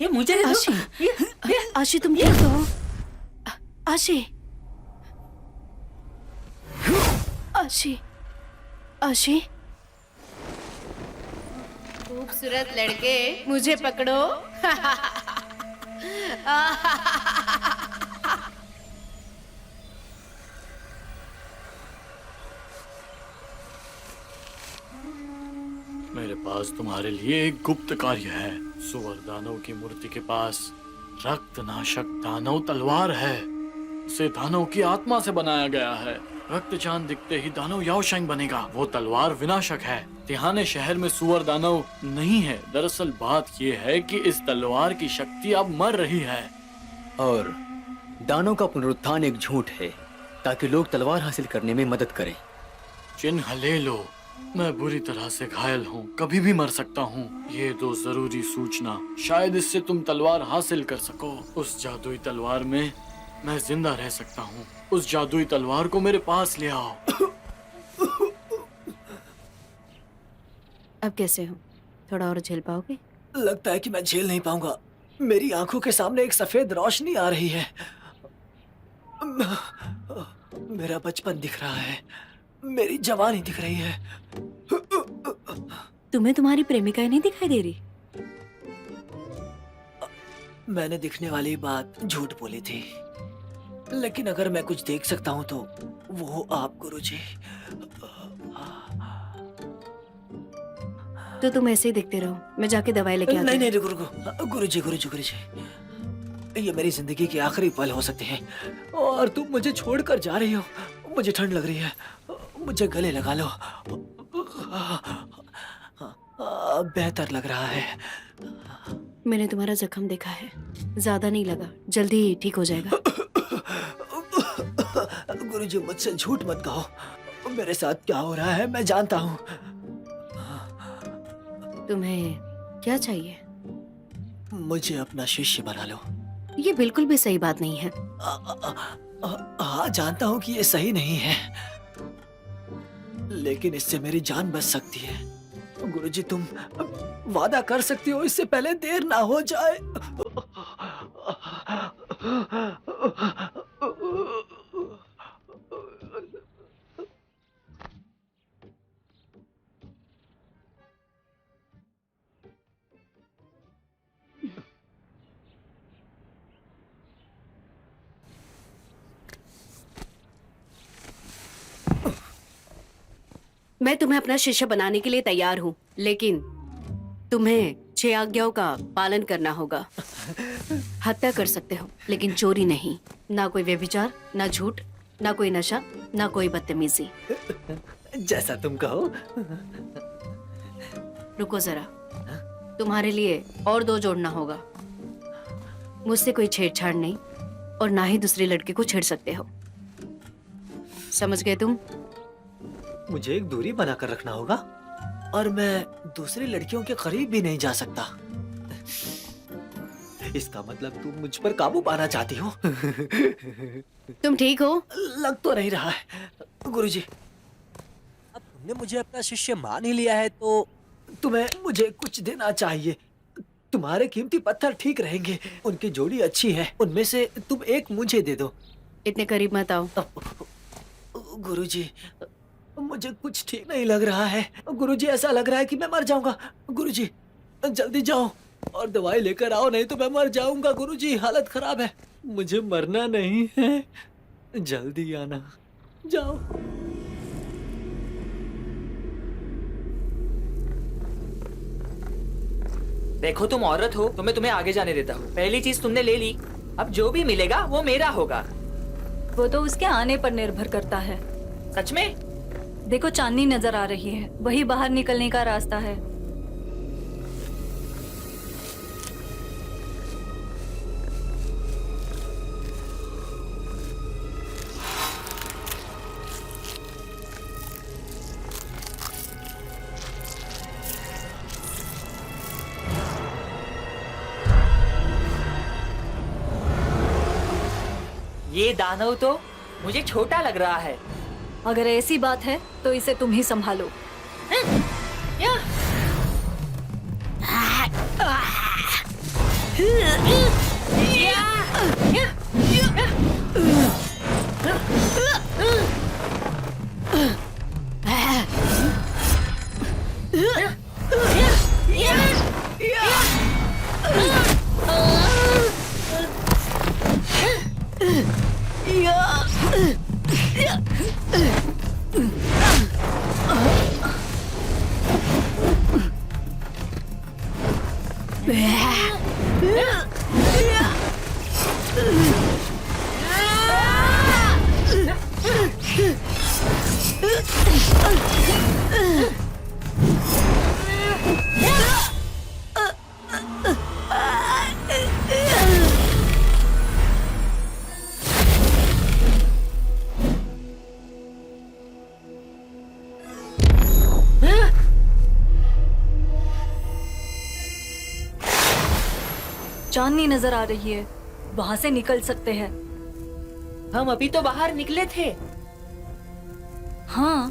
ये मुझे दे दो। आशी, तुम ठीक हो? आशी, आशी, आशी। खूबसूरत लड़के, मुझे पकड़ो। मेरे पास तुम्हारे लिए एक गुप्त कार्य है। सुअर दानव की मूर्ति के पास रक्तनाशक दानव तलवार है। इसे दानव की आत्मा से बनाया गया है। रक्त चांद दिखते ही दानव याओशेंग बनेगा। वो तलवार विनाशक है। तिहाने शहर में सुअर दानव नहीं है। दरअसल बात ये है कि इस तलवार की शक्ति अब मर रही है। और दानव का पुनरुत्थान एक झूठ है ताकि लोग तलवार हासिल करने में मदद करें। चिन्ह ले लो। मैं बुरी तरह से घायल हूँ, कभी भी मर सकता हूँ। ये दो जरूरी सूचना, शायद इससे तुम तलवार हासिल कर सको। उस जादुई तलवार में मैं जिंदा रह सकता हूँ। उस जादुई तलवार को मेरे पास ले आओ। अब कैसे हो? थोड़ा और झेल पाओगे? लगता है कि मैं झेल नहीं पाऊंगा। मेरी आंखों के सामने एक सफेद रोशनी आ रही है। मेरा बचपन दिख रहा है, मेरी जवानी दिख रही है। तुम्हें तुम्हारी प्रेमिका नहीं दिखाई दे रही? मैंने दिखने वाली बात झूठ बोली थी। लेकिन अगर मैं कुछ देख सकता हूँ तो वो आप गुरुजी। तो तुम ऐसे ही देखते रहो, मैं जाके दवाई लेके आती नहीं हूँ। नहीं रुको, गुरुजी गुरुजी गुरुजी, ये मेरी जिंदगी के आखिरी पल हो सकते हैं और तुम मुझे छोड़कर जा रही हो। मुझे ठंड लग रही है, मुझे गले लगा लो। बेहतर लग रहा है। मैंने तुम्हारा जख्म देखा है, ज्यादा नहीं लगा, जल्दी ही ठीक हो जाएगा। गुरुजी मुझसे झूठ मत कहो, मेरे साथ क्या हो रहा है मैं जानता हूँ। तुम्हें क्या चाहिए? मुझे अपना शिष्य बना लो। ये बिल्कुल भी सही बात नहीं है। हाँ जानता हूँ कि ये सही नहीं है, लेकिन इससे मेरी जान बच सकती है। गुरुजी तुम वादा कर सकती हो, इससे पहले देर ना हो जाए। मैं तुम्हें अपना शिष्य बनाने के लिए तैयार हूँ, लेकिन तुम्हें 6 आज्ञाओं का पालन करना होगा। हत्या कर सकते हो, लेकिन चोरी नहीं, ना कोई व्यभिचार, ना झूठ, ना कोई नशा, ना कोई बदतमीजी। जैसा तुम कहो। रुको जरा, तुम्हारे लिए और 2 जोड़ना होगा। मुझसे कोई छेड़छाड़ नहीं और ना ही दूसरी लड़की को छेड़ सकते हो। समझ गए तुम? मुझे एक दूरी बनाकर रखना होगा और मैं दूसरी लड़कियों के करीब भी नहीं जा सकता। इसका मतलब तुम मुझ पर काबू पाना चाहती हो। तुम ठीक हो? लग तो नहीं रहा है। गुरुजी, अब तुमने मुझे अपना शिष्य मान ही लिया है तो तुम्हें मुझे कुछ देना चाहिए। तुम्हारे कीमती पत्थर ठीक रहेंगे, उनकी जोड़ी अच्छी है, उनमें से तुम एक मुझे दे दो। इतने करीब मत आओ। गुरुजी, मुझे कुछ ठीक नहीं लग रहा है। गुरुजी, ऐसा लग रहा है कि मैं मर जाऊंगा। गुरुजी, जल्दी जाओ और दवाई लेकर आओ, नहीं तो मैं मर जाऊंगा। गुरुजी, हालत खराब है। मुझे मरना नहीं है, जल्दी आना। जाओ। देखो तुम औरत हो तो मैं तुम्हें आगे जाने देता हूँ। पहली चीज तुमने ले ली, अब जो भी मिलेगा वो मेरा होगा। वो तो उसके आने पर निर्भर करता है। सच में? देखो चांदनी नजर आ रही है, वही बाहर निकलने का रास्ता है। ये दानव तो मुझे छोटा लग रहा है। अगर ऐसी बात है तो इसे तुम ही संभालो। चांदनी नजर आ रही है, वहां से निकल सकते हैं। हम अभी तो बाहर निकले थे। हाँ,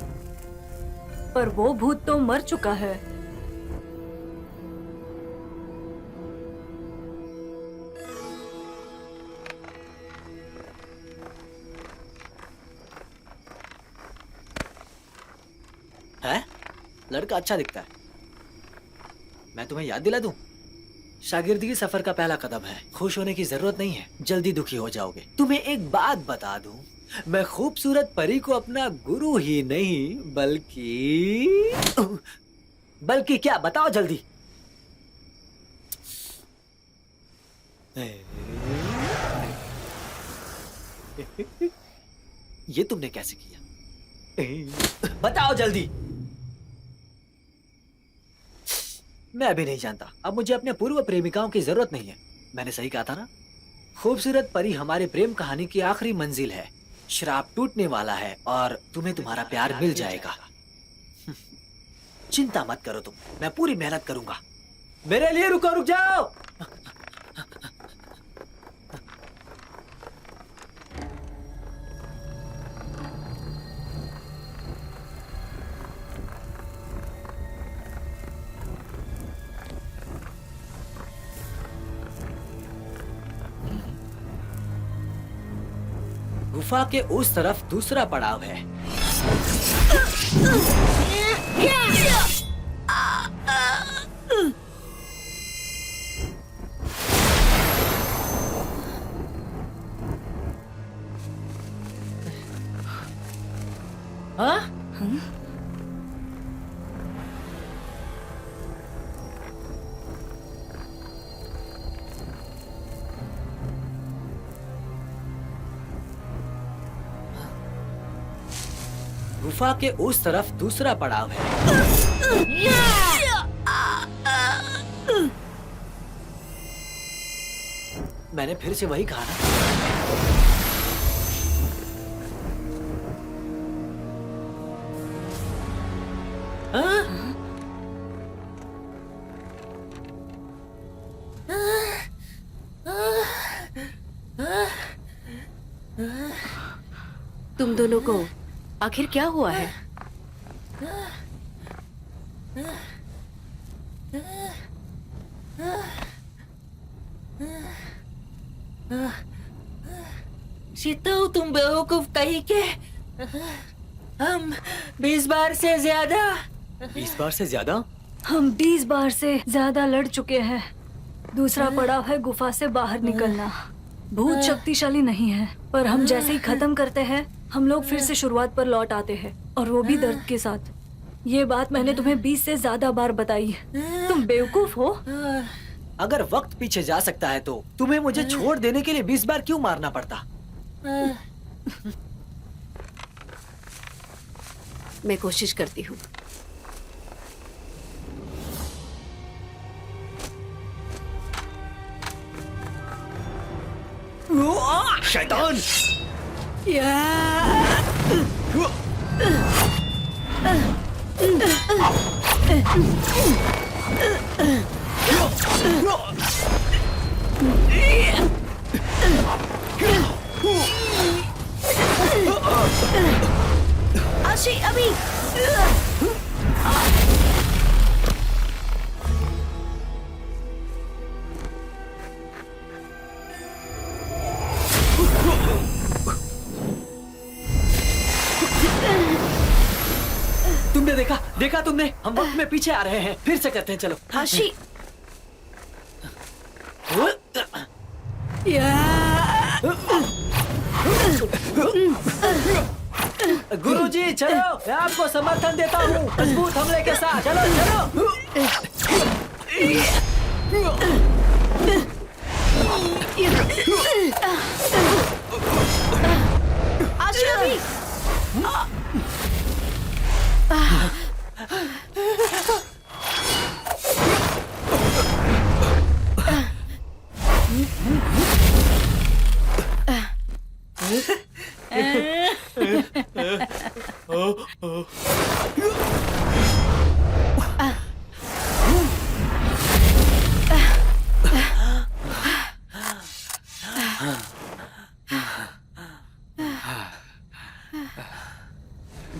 पर वो भूत तो मर चुका है। है? लड़का अच्छा दिखता है, मैं तुम्हें याद दिला दूं? शागिर्दगी सफर का पहला कदम है। खुश होने की जरूरत नहीं है, जल्दी दुखी हो जाओगे। तुम्हें एक बात बता दूं, मैं खूबसूरत परी को अपना गुरु ही नहीं बल्कि क्या, बताओ जल्दी। ये तुमने कैसे किया? बताओ जल्दी। मैं अभी नहीं जानता। अब मुझे अपने पूर्व प्रेमिकाओं की जरूरत नहीं है। मैंने सही कहा था ना? खूबसूरत परी हमारे प्रेम कहानी की आखिरी मंजिल है। श्राप टूटने वाला है और तुम्हें तुम्हारा प्यार मिल जाएगा। चिंता मत करो तुम, मैं पूरी मेहनत करूंगा। मेरे लिए रुक जाओ। गुफा के उस तरफ दूसरा पड़ाव है। हाँ? गुफा के उस तरफ दूसरा पड़ाव है। मैंने फिर से वही कहा ना। तुम दोनों को आखिर क्या हुआ है? सीता, तुम बेवकूफ कहीं के। हम 20 बार से ज्यादा 20 बार से ज्यादा? हम 20 बार से ज्यादा लड़ चुके हैं। दूसरा पड़ाव है गुफा से बाहर निकलना। भूत शक्तिशाली नहीं है, पर हम जैसे ही खत्म करते हैं हम लोग फिर से शुरुआत पर लौट आते हैं, और वो भी दर्द के साथ। ये बात मैंने तुम्हें 20 से ज्यादा बार बताई। तुम बेवकूफ हो। अगर वक्त पीछे जा सकता है तो तुम्हें मुझे छोड़ देने के लिए 20 बार क्यों मारना पड़ता? मैं कोशिश करती हूँ। शैतान! आशी, अभी तुमने देखा तुमने? हम वक्त में पीछे आ रहे हैं। फिर से करते हैं, चलो। आशी, गुरुजी चलो, मैं आपको समर्थन देता हूँ मजबूत हमले के साथ। चलो चलो। आशी, अभी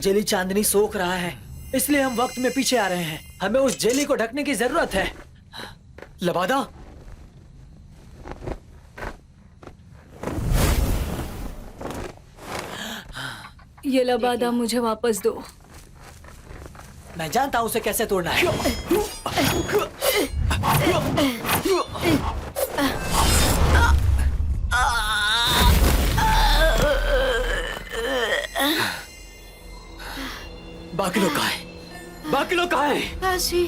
जेली चांदनी सोख रहा है, इसलिए हम वक्त में पीछे आ रहे हैं। हमें उस जेली को ढकने की जरूरत है। लबादा, ये लबादा मुझे वापस दो। मैं जानता हूं उसे कैसे तोड़ना है। आशी,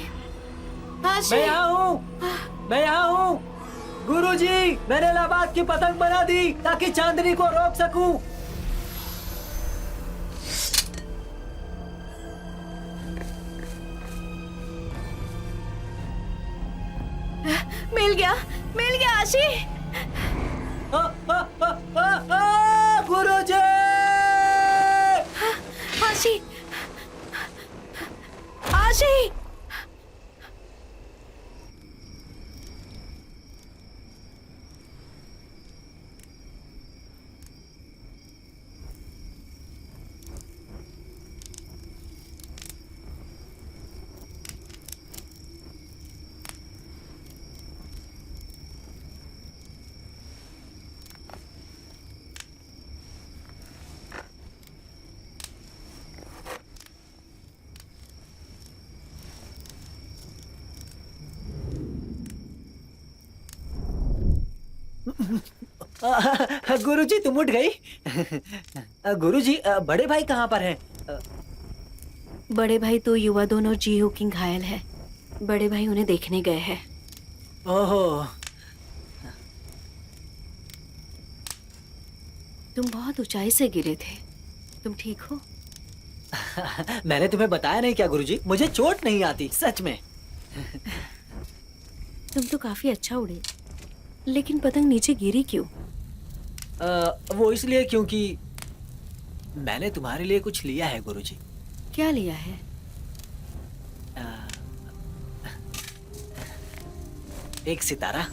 आशी। मैं यहाँ हूँ, मैं यहाँ हूँ। गुरुजी, मैंने लाबाद की पतंग बना दी ताकि चांदनी को रोक सकूं। मिल गया आशी। गुरुजी! आशी, आशी। गुरुजी, तुम उठ गई? गुरुजी, बड़े भाई कहाँ पर हैं? बड़े भाई तो युवा दोनों और जी हुकिंग घायल है। बड़े भाई उन्हें देखने गए हैं। ओहो, तुम बहुत ऊंचाई से गिरे थे। तुम ठीक हो? मैंने तुम्हें बताया नहीं क्या गुरुजी? मुझे चोट नहीं आती, सच में। तुम तो काफी अच्छा उड़े, लेकिन पतंग नीचे गिरी क्यों? वो इसलिए क्योंकि मैंने तुम्हारे लिए कुछ लिया है गुरुजी। क्या लिया है? एक सितारा।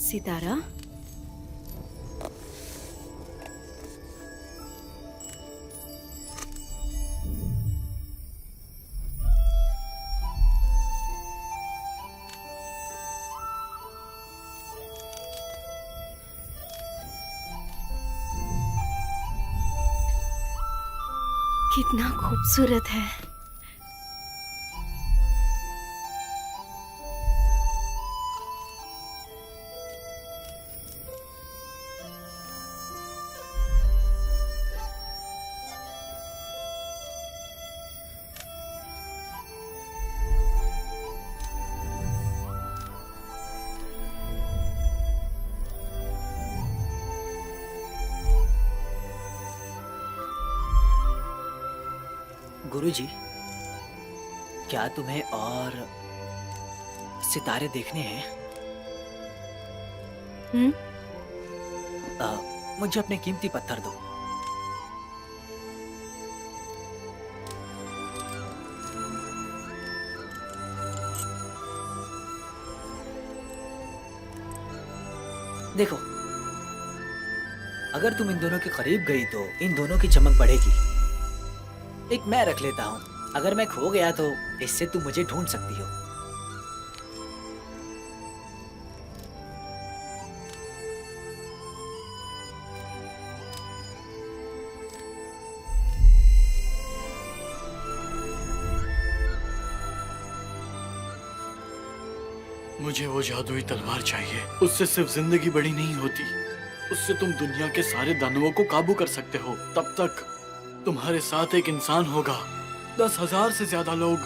सितारा? कितना खूबसूरत है। गुरुजी, क्या तुम्हें और सितारे देखने हैं? मुझे अपने कीमती पत्थर दो। देखो, अगर तुम इन दोनों के करीब गई तो इन दोनों की चमक बढ़ेगी। एक मैं रख लेता हूँ। अगर मैं खो गया तो इससे तुम मुझे ढूंढ सकती हो। मुझे वो जादुई तलवार चाहिए। उससे सिर्फ जिंदगी बड़ी नहीं होती, उससे तुम दुनिया के सारे दानवों को काबू कर सकते हो। तब तक तुम्हारे साथ एक इंसान होगा, 10,000 से ज्यादा लोग।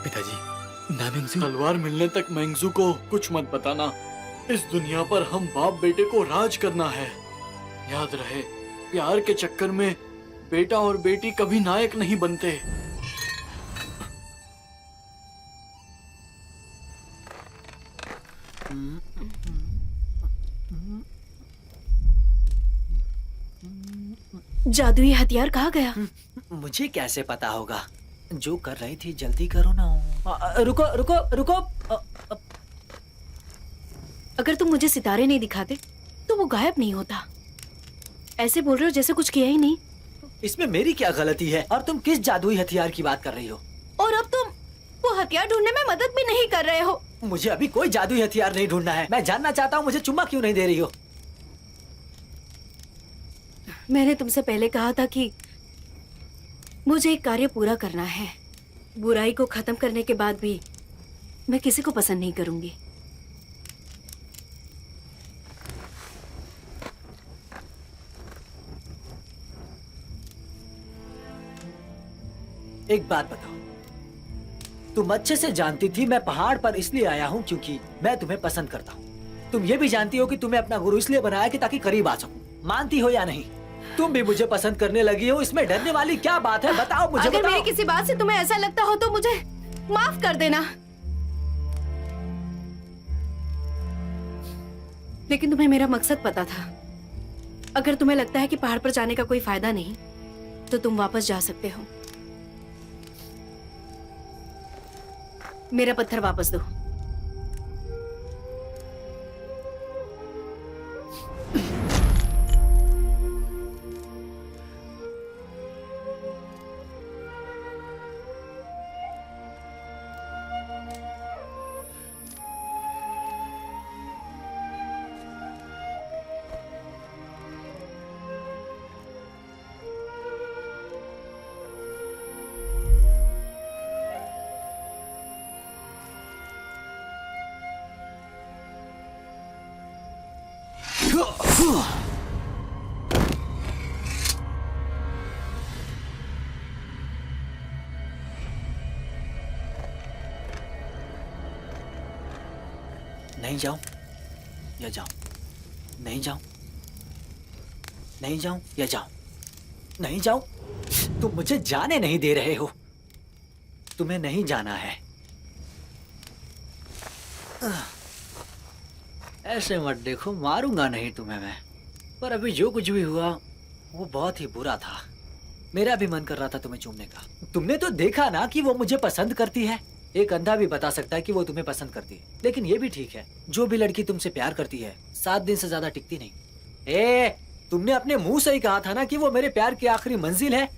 पिताजी, ना मेंगजू। तलवार मिलने तक मेंगजू को कुछ मत बताना। इस दुनिया पर हम बाप बेटे को राज करना है। याद रहे, प्यार के चक्कर में बेटा और बेटी कभी नायक नहीं बनते। जादुई हथियार कहाँ गया? मुझे कैसे पता होगा? जो कर रही थी जल्दी करो ना। रुको रुको रुको। अगर तुम मुझे सितारे नहीं दिखाते तो वो गायब नहीं होता। ऐसे बोल रहे हो जैसे कुछ किया ही नहीं। इसमें मेरी क्या गलती है? और तुम किस जादुई हथियार की बात कर रही हो? और अब तुम वो हथियार ढूंढने में मदद भी नहीं कर रहे हो। मुझे अभी कोई जादुई हथियार नहीं ढूंढना है। मैं जानना चाहता हूँ मुझे चुम्मा क्यों नहीं दे रही हो? मैंने तुमसे पहले कहा था कि मुझे एक कार्य पूरा करना है। बुराई को खत्म करने के बाद भी मैं किसी को पसंद नहीं करूंगी। एक बात बताओ, तुम अच्छे से जानती थी मैं पहाड़ पर इसलिए आया हूँ क्योंकि मैं तुम्हें पसंद करता हूँ। तुम ये भी जानती हो कि तुम्हें अपना गुरु इसलिए बनाया कि ताकि करीब आ सकूं। मानती हो या नहीं? तुम भी मुझे पसंद करने लगी हो, इसमें डरने वाली क्या बात है? बताओ मुझे, अगर बताओ। मेरी किसी बात से तुम्हें ऐसा लगता हो तो मुझे माफ कर देना, लेकिन तुम्हें मेरा मकसद पता था। अगर तुम्हें लगता है कि पहाड़ पर जाने का कोई फायदा नहीं तो तुम वापस जा सकते हो। मेरा पत्थर वापस दो। नहीं जाऊं या जाऊं? नहीं जाऊं, नहीं जाऊं या जाऊं? नहीं जाऊं? तुम मुझे जाने नहीं दे रहे हो। तुम्हें नहीं जाना है। ऐसे मत देखो, मारूंगा नहीं तुम्हें मैं। पर अभी जो कुछ भी हुआ वो बहुत ही बुरा था। मेरा भी मन कर रहा था तुम्हें चूमने का। तुमने तो देखा ना कि वो मुझे पसंद करती है। एक अंधा भी बता सकता है कि वो तुम्हें पसंद करती है। लेकिन ये भी ठीक है, जो भी लड़की तुमसे प्यार करती है 7 दिन से ज्यादा टिकती नहीं। तुमने अपने मुंह से ही कहा था ना कि वो मेरे प्यार की आखिरी मंजिल है।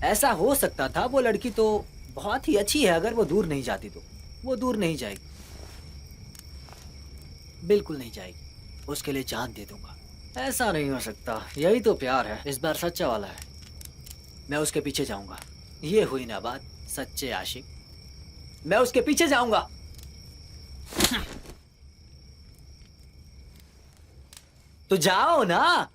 ऐसा हो सकता था। वो लड़की तो बहुत ही अच्छी है। अगर वो दूर नहीं जाती तो वो दूर नहीं जाएगी, बिल्कुल नहीं जाएगी। उसके लिए जान दे दूंगा। ऐसा नहीं हो सकता। यही तो प्यार है, इस बार सच्चा वाला है। मैं उसके पीछे जाऊंगा। ये हुई ना बात, सच्चे आशिक। मैं उसके पीछे जाऊंगा। तो जाओ ना।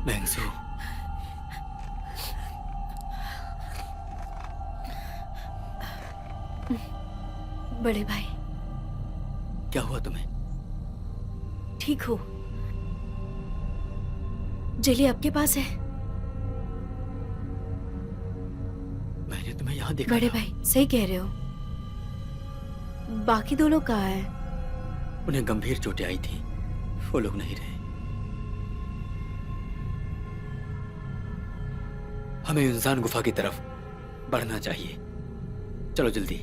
मैंगजू, बड़े भाई, क्या हुआ तुम्हें? ठीक हो? जेली आपके पास है? मैंने तुम्हें यहाँ देखा बड़े था। भाई सही कह रहे हो। बाकी 2 लोग कहाँ हैं? उन्हें गंभीर चोटें आई थी, वो लोग नहीं रहे। हमें इंसान गुफा की तरफ बढ़ना चाहिए। चलो जल्दी।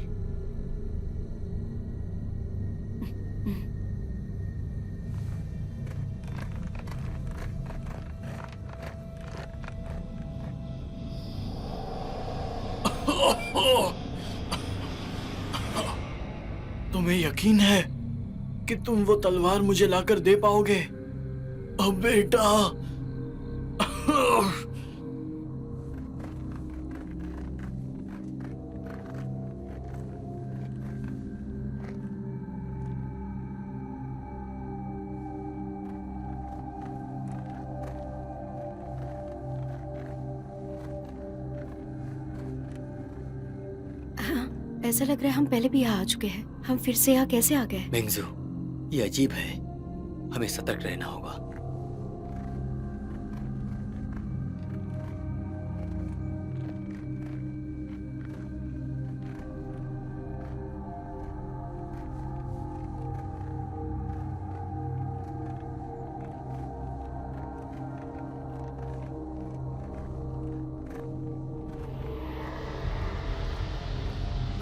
तुम्हें यकीन है कि तुम वो तलवार मुझे लाकर दे पाओगे? अब बेटा। ऐसा लग रहा है हम पहले भी यहाँ आ चुके हैं। हम फिर से यहाँ कैसे आ गए? मैंगजू, ये अजीब है। हमें सतर्क रहना होगा।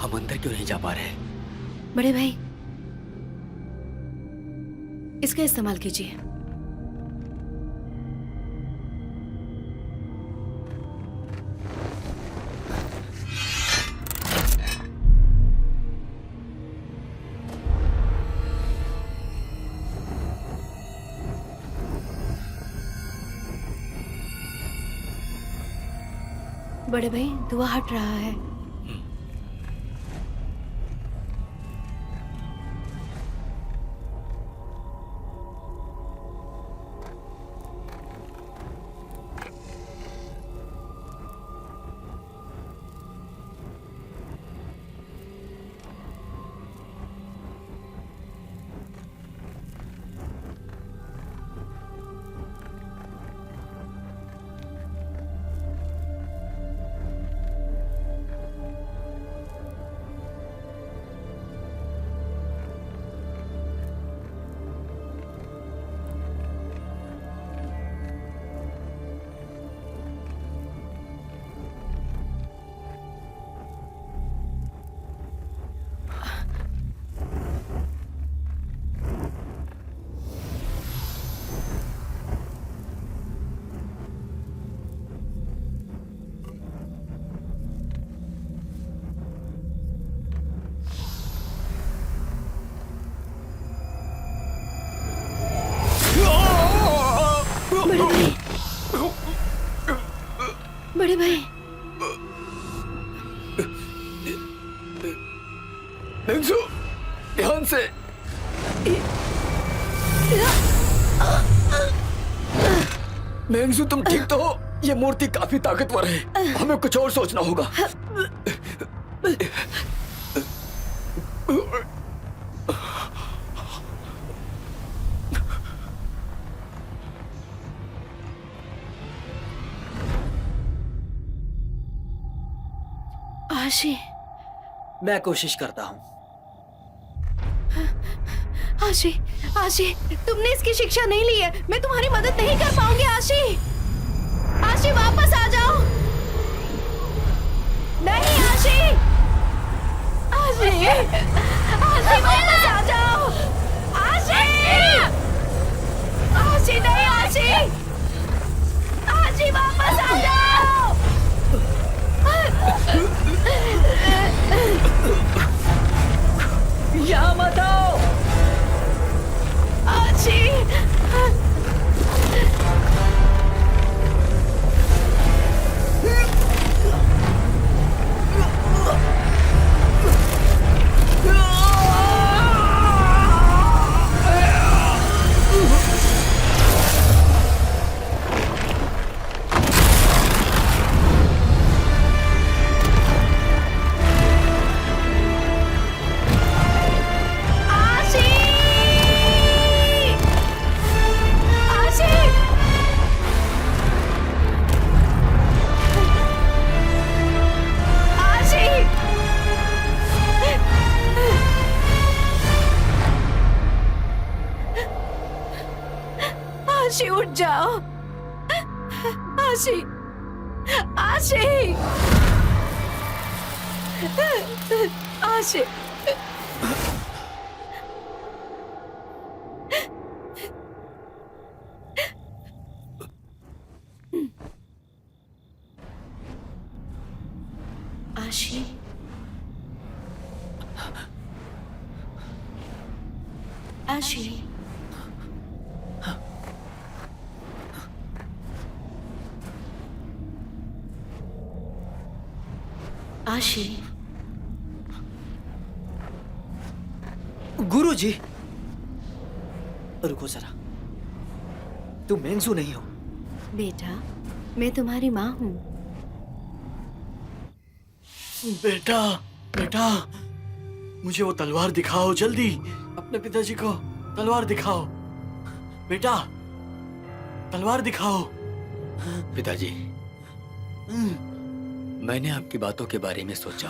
हम अंदर क्यों नहीं जा पा रहे? बड़े भाई, इसका इस्तेमाल कीजिए। बड़े भाई धुआं हट रहा है। बड़े भाई मेंगजू, ध्यान से। मेंगजू, तुम ठीक तो हो? ये मूर्ति काफी ताकतवर है, हमें कुछ और सोचना होगा। आशी, मैं कोशिश करता हूँ। आशी, आशी, तुमने इसकी शिक्षा नहीं ली है। मैं तुम्हारी मदद नहीं कर पाऊंगी। आशी, आशी वापस आ जाओ। नहीं आशी, आशी, आशी वापस आ जाओ। आशी, आशी नहीं, आशी, आशी वापस आ जाओ। यहाँ मत आओ। आशी, आशी उठ जाओ। आशी, आशी, आशी, आशी, आशी, आशी, गुरुजी, रुको जरा। तुम मेंगजू नहीं हो। बेटा, मैं तुम्हारी माँ हूँ। बेटा, बेटा, मुझे वो तलवार दिखाओ जल्दी। अपने पिताजी को तलवार दिखाओ। बेटा, तलवार दिखाओ। पिताजी, मैंने आपकी बातों के बारे में सोचा।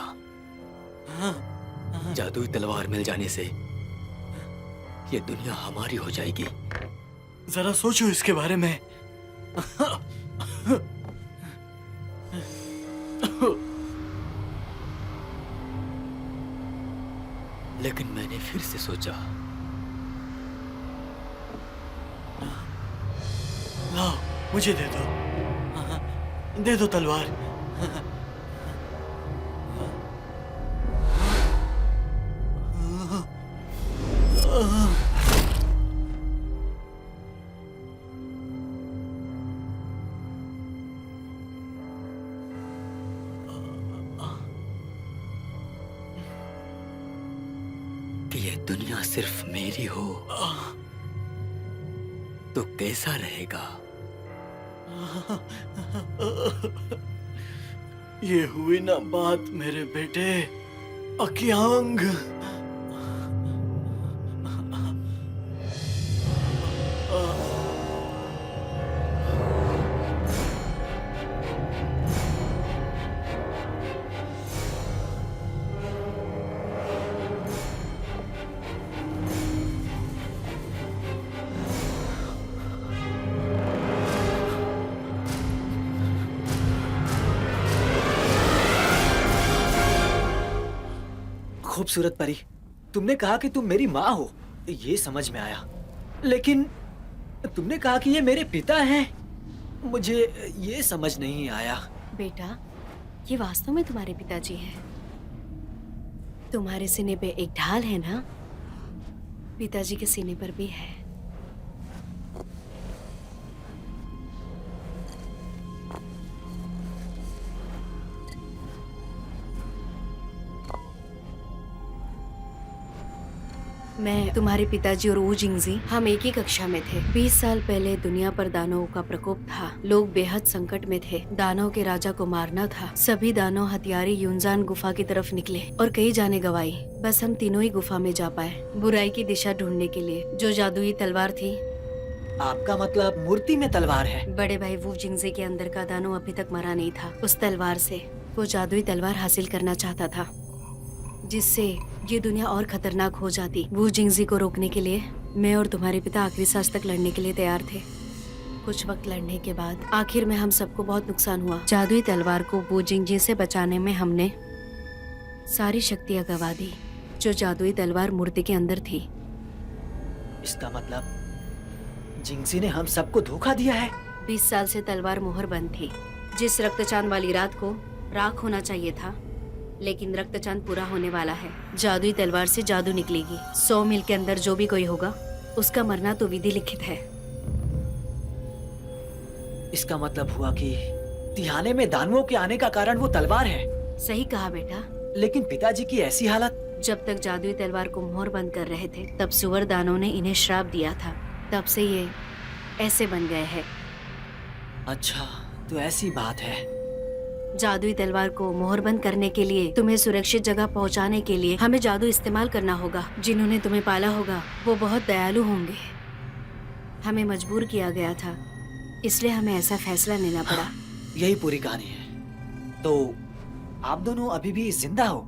जादुई तलवार मिल जाने से ये दुनिया हमारी हो जाएगी। जरा सोचो इसके बारे में। लेकिन मैंने फिर से सोचा, लाओ, मुझे दे दो। दे दो तलवार। सिर्फ मेरी हो तो कैसा रहेगा? ये हुई ना बात मेरे बेटे अकियांग। खूबसूरत परी, तुमने कहा कि तुम मेरी माँ हो, ये समझ में आया, लेकिन तुमने कहा कि ये मेरे पिता हैं, मुझे ये समझ नहीं आया। बेटा, ये वास्तव में तुम्हारे पिताजी हैं। तुम्हारे सीने पे एक ढाल है ना, पिताजी के सीने पर भी है। मैं, तुम्हारे पिताजी और वू जिंगजी हम एक ही कक्षा में थे। 20 साल पहले दुनिया पर दानवों का प्रकोप था। लोग बेहद संकट में थे। दानव के राजा को मारना था। सभी दानव हथियारी युनजान गुफा की तरफ निकले और कई जाने गवाई। बस हम तीनों ही गुफा में जा पाए, बुराई की दिशा ढूंढने के लिए। जो जादुई तलवार थी। आपका मतलब मूर्ति में तलवार है? बड़े भाई वू जिंगजी के अंदर का दानव अभी तक मरा नहीं था। उस तलवार से वो जादुई तलवार हासिल करना चाहता था, जिससे ये दुनिया और खतरनाक हो जाती। वू जिंगजी को रोकने के लिए मैं और तुम्हारे पिता आखिरी सांस तक लड़ने के लिए तैयार थे। कुछ वक्त लड़ने के बाद आखिर में हम सबको बहुत नुकसान हुआ। जादुई तलवार को वू जिंगजी से बचाने में हमने सारी शक्तियां गवा दी, जो जादुई तलवार मूर्ति के अंदर थी। इसका मतलब जिंगजी ने हम सबको धोखा दिया है। 20 साल से तलवार मोहर बंद थी। जिस रक्तचांद वाली रात को राख होना चाहिए था, लेकिन रक्तचांद पूरा होने वाला है। जादुई तलवार से जादू निकलेगी। 100 मील के अंदर जो भी कोई होगा, उसका मरना तो विधि लिखित है। इसका मतलब हुआ कि तिहाने में दानवों के आने का कारण वो तलवार है। सही कहा बेटा। लेकिन पिताजी की ऐसी हालत। जब तक जादुई तलवार को मोहर बंद कर रहे थे, तब सुअर दानों ने इन्हें श्राप दिया था। तब से ये ऐसे बन गए हैं। अच्छा, तो ऐसी बात है। जादुई तलवार को मोहर बंद करने के लिए, तुम्हें सुरक्षित जगह पहुंचाने के लिए हमें जादू इस्तेमाल करना होगा। जिन्होंने तुम्हें पाला होगा वो बहुत दयालु होंगे। हमें मजबूर किया गया था, इसलिए हमें ऐसा फैसला लेना पड़ा। यही पूरी कहानी है। तो आप दोनों अभी भी जिंदा हो?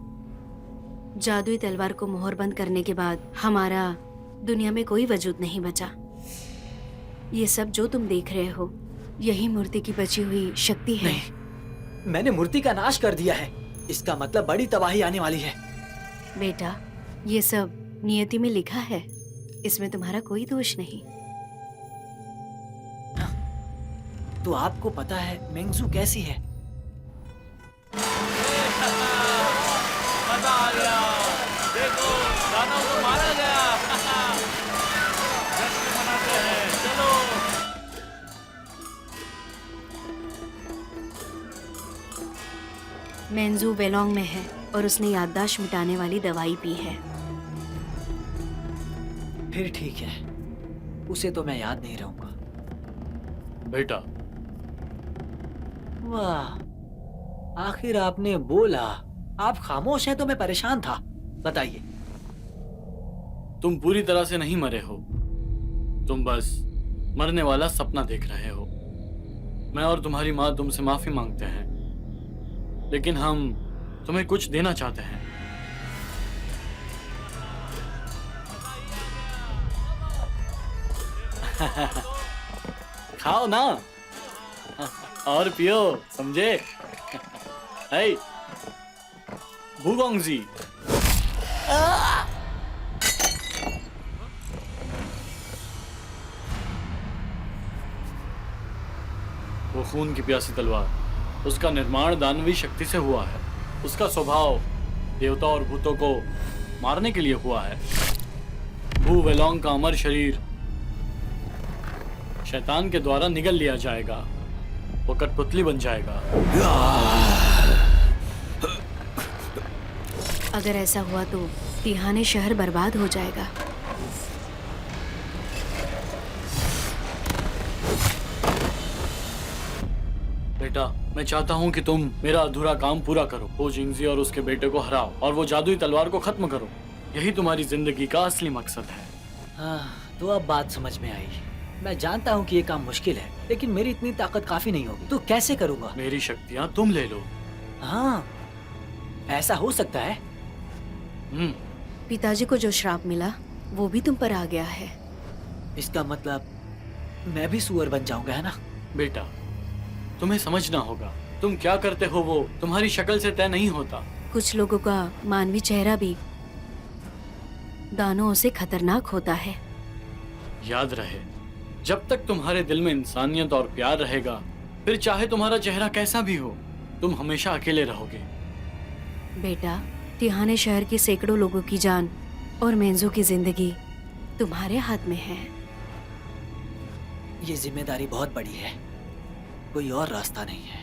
जादुई तलवार को मोहर बंद करने के बाद हमारा दुनिया में कोई वजूद नहीं बचा। ये सब जो तुम देख रहे हो, यही मूर्ति की बची हुई शक्ति है। नहीं, मैंने मूर्ति का नाश कर दिया है। इसका मतलब बड़ी तबाही आने वाली है। बेटा, ये सब नियति में लिखा है, इसमें तुम्हारा कोई दोष नहीं। तो आपको पता है मेंगजू कैसी है? मजा आ गया। देखो, दानव को मारा गया। जश्न मनाते हैं, चलो। मेंजू वेलोंग में है और उसने याददाश्त मिटाने वाली दवाई पी है। फिर ठीक है, उसे तो मैं याद नहीं रहूंगा। बेटा, वाह, आखिर आपने बोला। आप खामोश हैं तो मैं परेशान था। बताइए। तुम पूरी तरह से नहीं मरे हो। तुम बस मरने वाला सपना देख रहे हो। मैं और तुम्हारी माँ तुमसे माफी मांगते हैं, लेकिन हम तुम्हें कुछ देना चाहते हैं। खाओ ना और पियो, समझे? है वूगोंगजी। वो खून की प्यासी तलवार, उसका निर्माण दानवी शक्ति से हुआ है। उसका स्वभाव देवता और भूतों को मारने के लिए हुआ है। वू वेलोंग का अमर शरीर शैतान के द्वारा निगल लिया जाएगा। वो कठपुतली बन जाएगा। अगर ऐसा हुआ तो तिहाने शहर बर्बाद हो जाएगा। बेटा, मैं चाहता हूँ कि तुम मेरा अधूरा काम पूरा करो, वो जिंगजी और उसके बेटे को हराओ और वो जादुई तलवार को खत्म करो। यही तुम्हारी जिंदगी का असली मकसद है। हाँ, तो अब बात समझ में आई। मैं जानता हूँ कि ये काम मुश्किल है, लेकिन मेरी इतनी ताकत काफी नहीं होगी, तो कैसे करूँगा? मेरी शक्तियाँ तुम ले लो। हाँ, ऐसा हो सकता है। पिताजी को जो श्राप मिला वो भी तुम पर आ गया है। इसका मतलब मैं भी सुअर बन जाऊंगा, है ना? बेटा, तुम्हें समझना होगा, तुम क्या करते हो वो तुम्हारी शक्ल से तय नहीं होता। कुछ लोगों का मानवीय चेहरा भी दानों से खतरनाक होता है। याद रहे, जब तक तुम्हारे दिल में इंसानियत और प्यार रहेगा, फिर चाहे तुम्हारा चेहरा कैसा भी हो, तुम हमेशा अकेले रहोगे। बेटा, तिहाने शहर के सैकड़ों लोगों की जान और मेंजू की जिंदगी तुम्हारे हाथ में है। ये जिम्मेदारी बहुत बड़ी है, कोई और रास्ता नहीं है।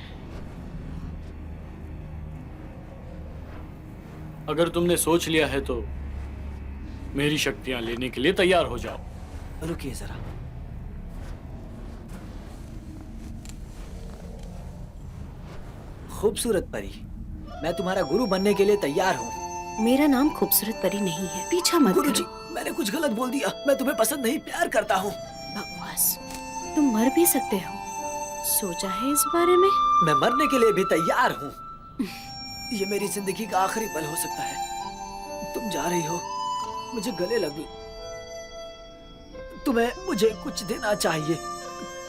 अगर तुमने सोच लिया है तो मेरी शक्तियां लेने के लिए तैयार हो जाओ। रुकिए जरा। खूबसूरत परी, मैं तुम्हारा गुरु बनने के लिए तैयार हूँ। मेरा नाम खूबसूरत परी नहीं है, पीछा मत गुरुजी, करो। मैंने कुछ गलत बोल दिया। मैं तुम्हें पसंद नहीं, प्यार करता हूँ। बकवास, तुम मर भी सकते हो। सोचा है इस बारे में? मैं मरने के लिए भी तैयार हूँ। ये मेरी जिंदगी का आखिरी पल हो सकता है। तुम जा रही हो, मुझे गले लगी। तुम्हें मुझे कुछ देना चाहिए।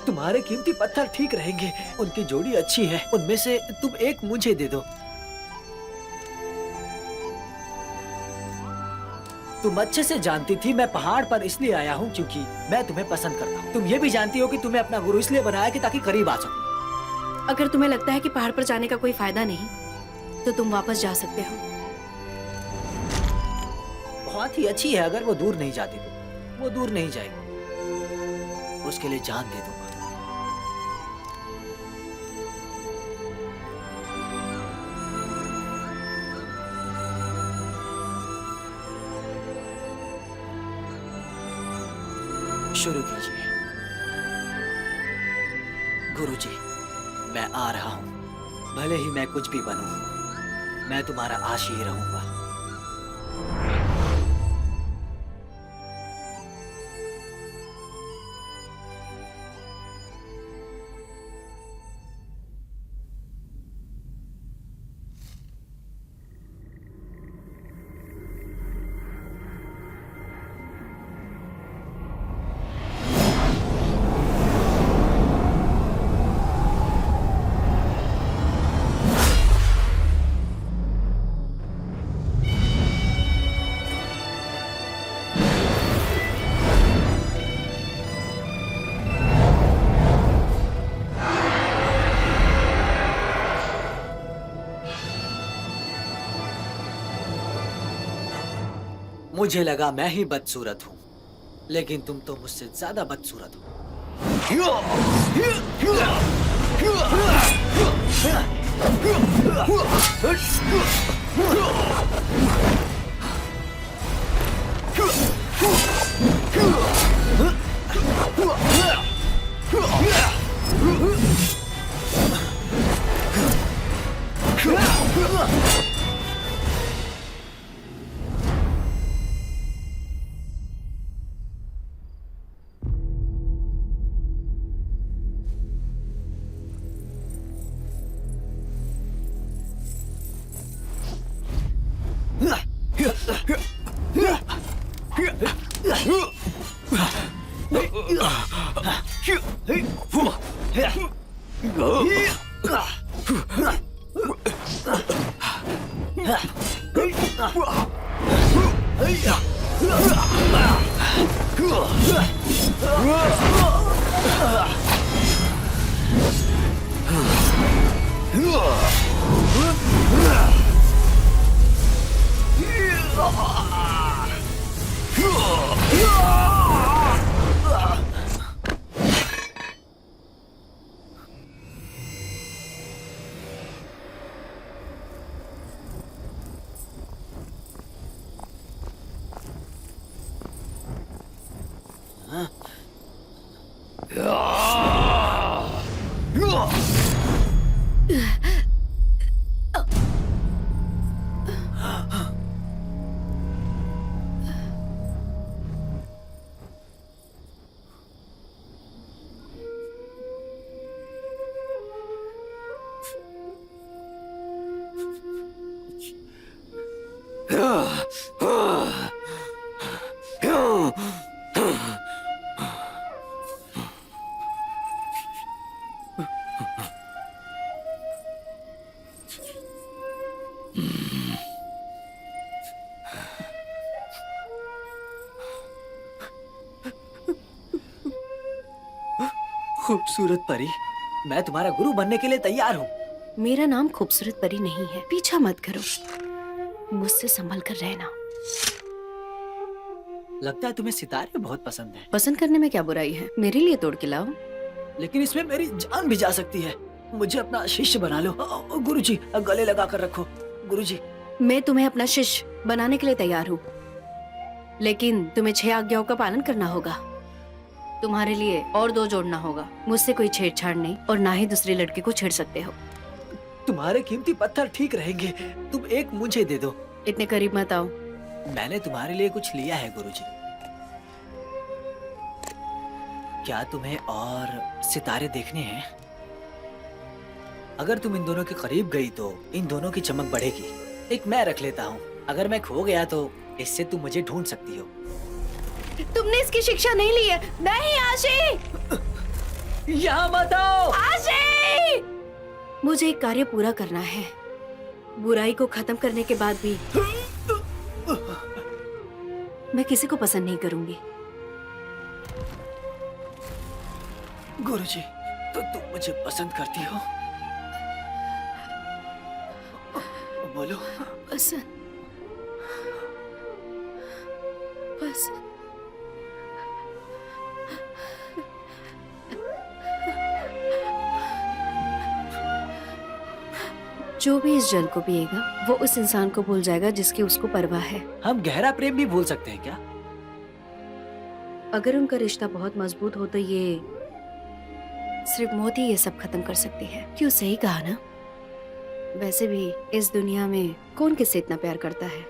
तुम्हारे कीमती पत्थर ठीक रहेंगे, उनकी जोड़ी अच्छी है, उनमें से तुम एक मुझे दे दो। तुम अच्छे से जानती थी मैं पहाड़ पर इसलिए आया हूँ क्योंकि मैं तुम्हें पसंद करता हूँ। तुम ये भी जानती हो कि तुम्हें अपना गुरु इसलिए बनाया कि ताकि करीब आ सकूं। अगर तुम्हें लगता है कि पहाड़ पर जाने का कोई फायदा नहीं, तो तुम वापस जा सकते हो। बहुत ही अच्छी है, अगर वो दूर नहीं जाती तो। वो दूर नहीं जाएगी, उसके लिए जान दे दूंगा। शुरू कीजिए। गुरुजी, मैं आ रहा हूं। भले ही मैं कुछ भी बनूं, मैं तुम्हारा आशी ही रहूंगा। मुझे लगा मैं ही बदसूरत हूँ, लेकिन तुम तो मुझसे ज्यादा बदसूरत हो। खूबसूरत परी, मैं तुम्हारा गुरु बनने के लिए तैयार हूँ। मेरा नाम खूबसूरत परी नहीं है, पीछा मत करो, मुझसे संभल कर रहना। लगता है तुम्हें सितारे बहुत पसंद है, पसंद करने में क्या बुराई है, मेरे लिए तोड़ के लाओ। लेकिन इसमें मेरी जान भी जा सकती है। मुझे अपना शिष्य बना लो। गुरुजी, गले लगा कर रखो। गुरुजी, मैं तुम्हें अपना शिष्य बनाने के लिए तैयार हूँ, लेकिन तुम्हें 6 आज्ञाओं का पालन करना होगा। तुम्हारे लिए और 2 जोड़ना होगा। मुझसे कोई छेड़छाड़ नहीं और ना ही दूसरी लड़की को छेड़ सकते हो। तुम्हारे कीमती पत्थर ठीक रहेंगे। तुम एक मुझे दे दो। इतने करीब मत आओ। मैंने तुम्हारे लिए कुछ लिया है गुरुजी। क्या तुम्हें और सितारे देखने हैं? अगर तुम इन दोनों के करीब गई तो इन दोनों की चमक बढ़ेगी। एक मैं रख लेता हूँ, अगर मैं खो गया तो इससे तुम मुझे ढूंढ सकती हो। तुमने इसकी शिक्षा नहीं ली है। नहीं आशी, यहाँ मत आओ। आशी! मुझे एक कार्य पूरा करना है। बुराई को खत्म करने के बाद भी मैं किसी को पसंद नहीं करूंगी। गुरुजी, तो तुम मुझे पसंद करती हो? बोलो। पसंद, पसंद। जो भी इस जल को पिएगा वो उस इंसान को भूल जाएगा जिसकी उसको परवाह है। हम गहरा प्रेम भी भूल सकते हैं क्या? अगर उनका रिश्ता बहुत मजबूत हो तो ये सिर्फ मौत ही ये सब खत्म कर सकती है। क्यों, सही कहा ना? वैसे भी इस दुनिया में कौन किससे इतना प्यार करता है?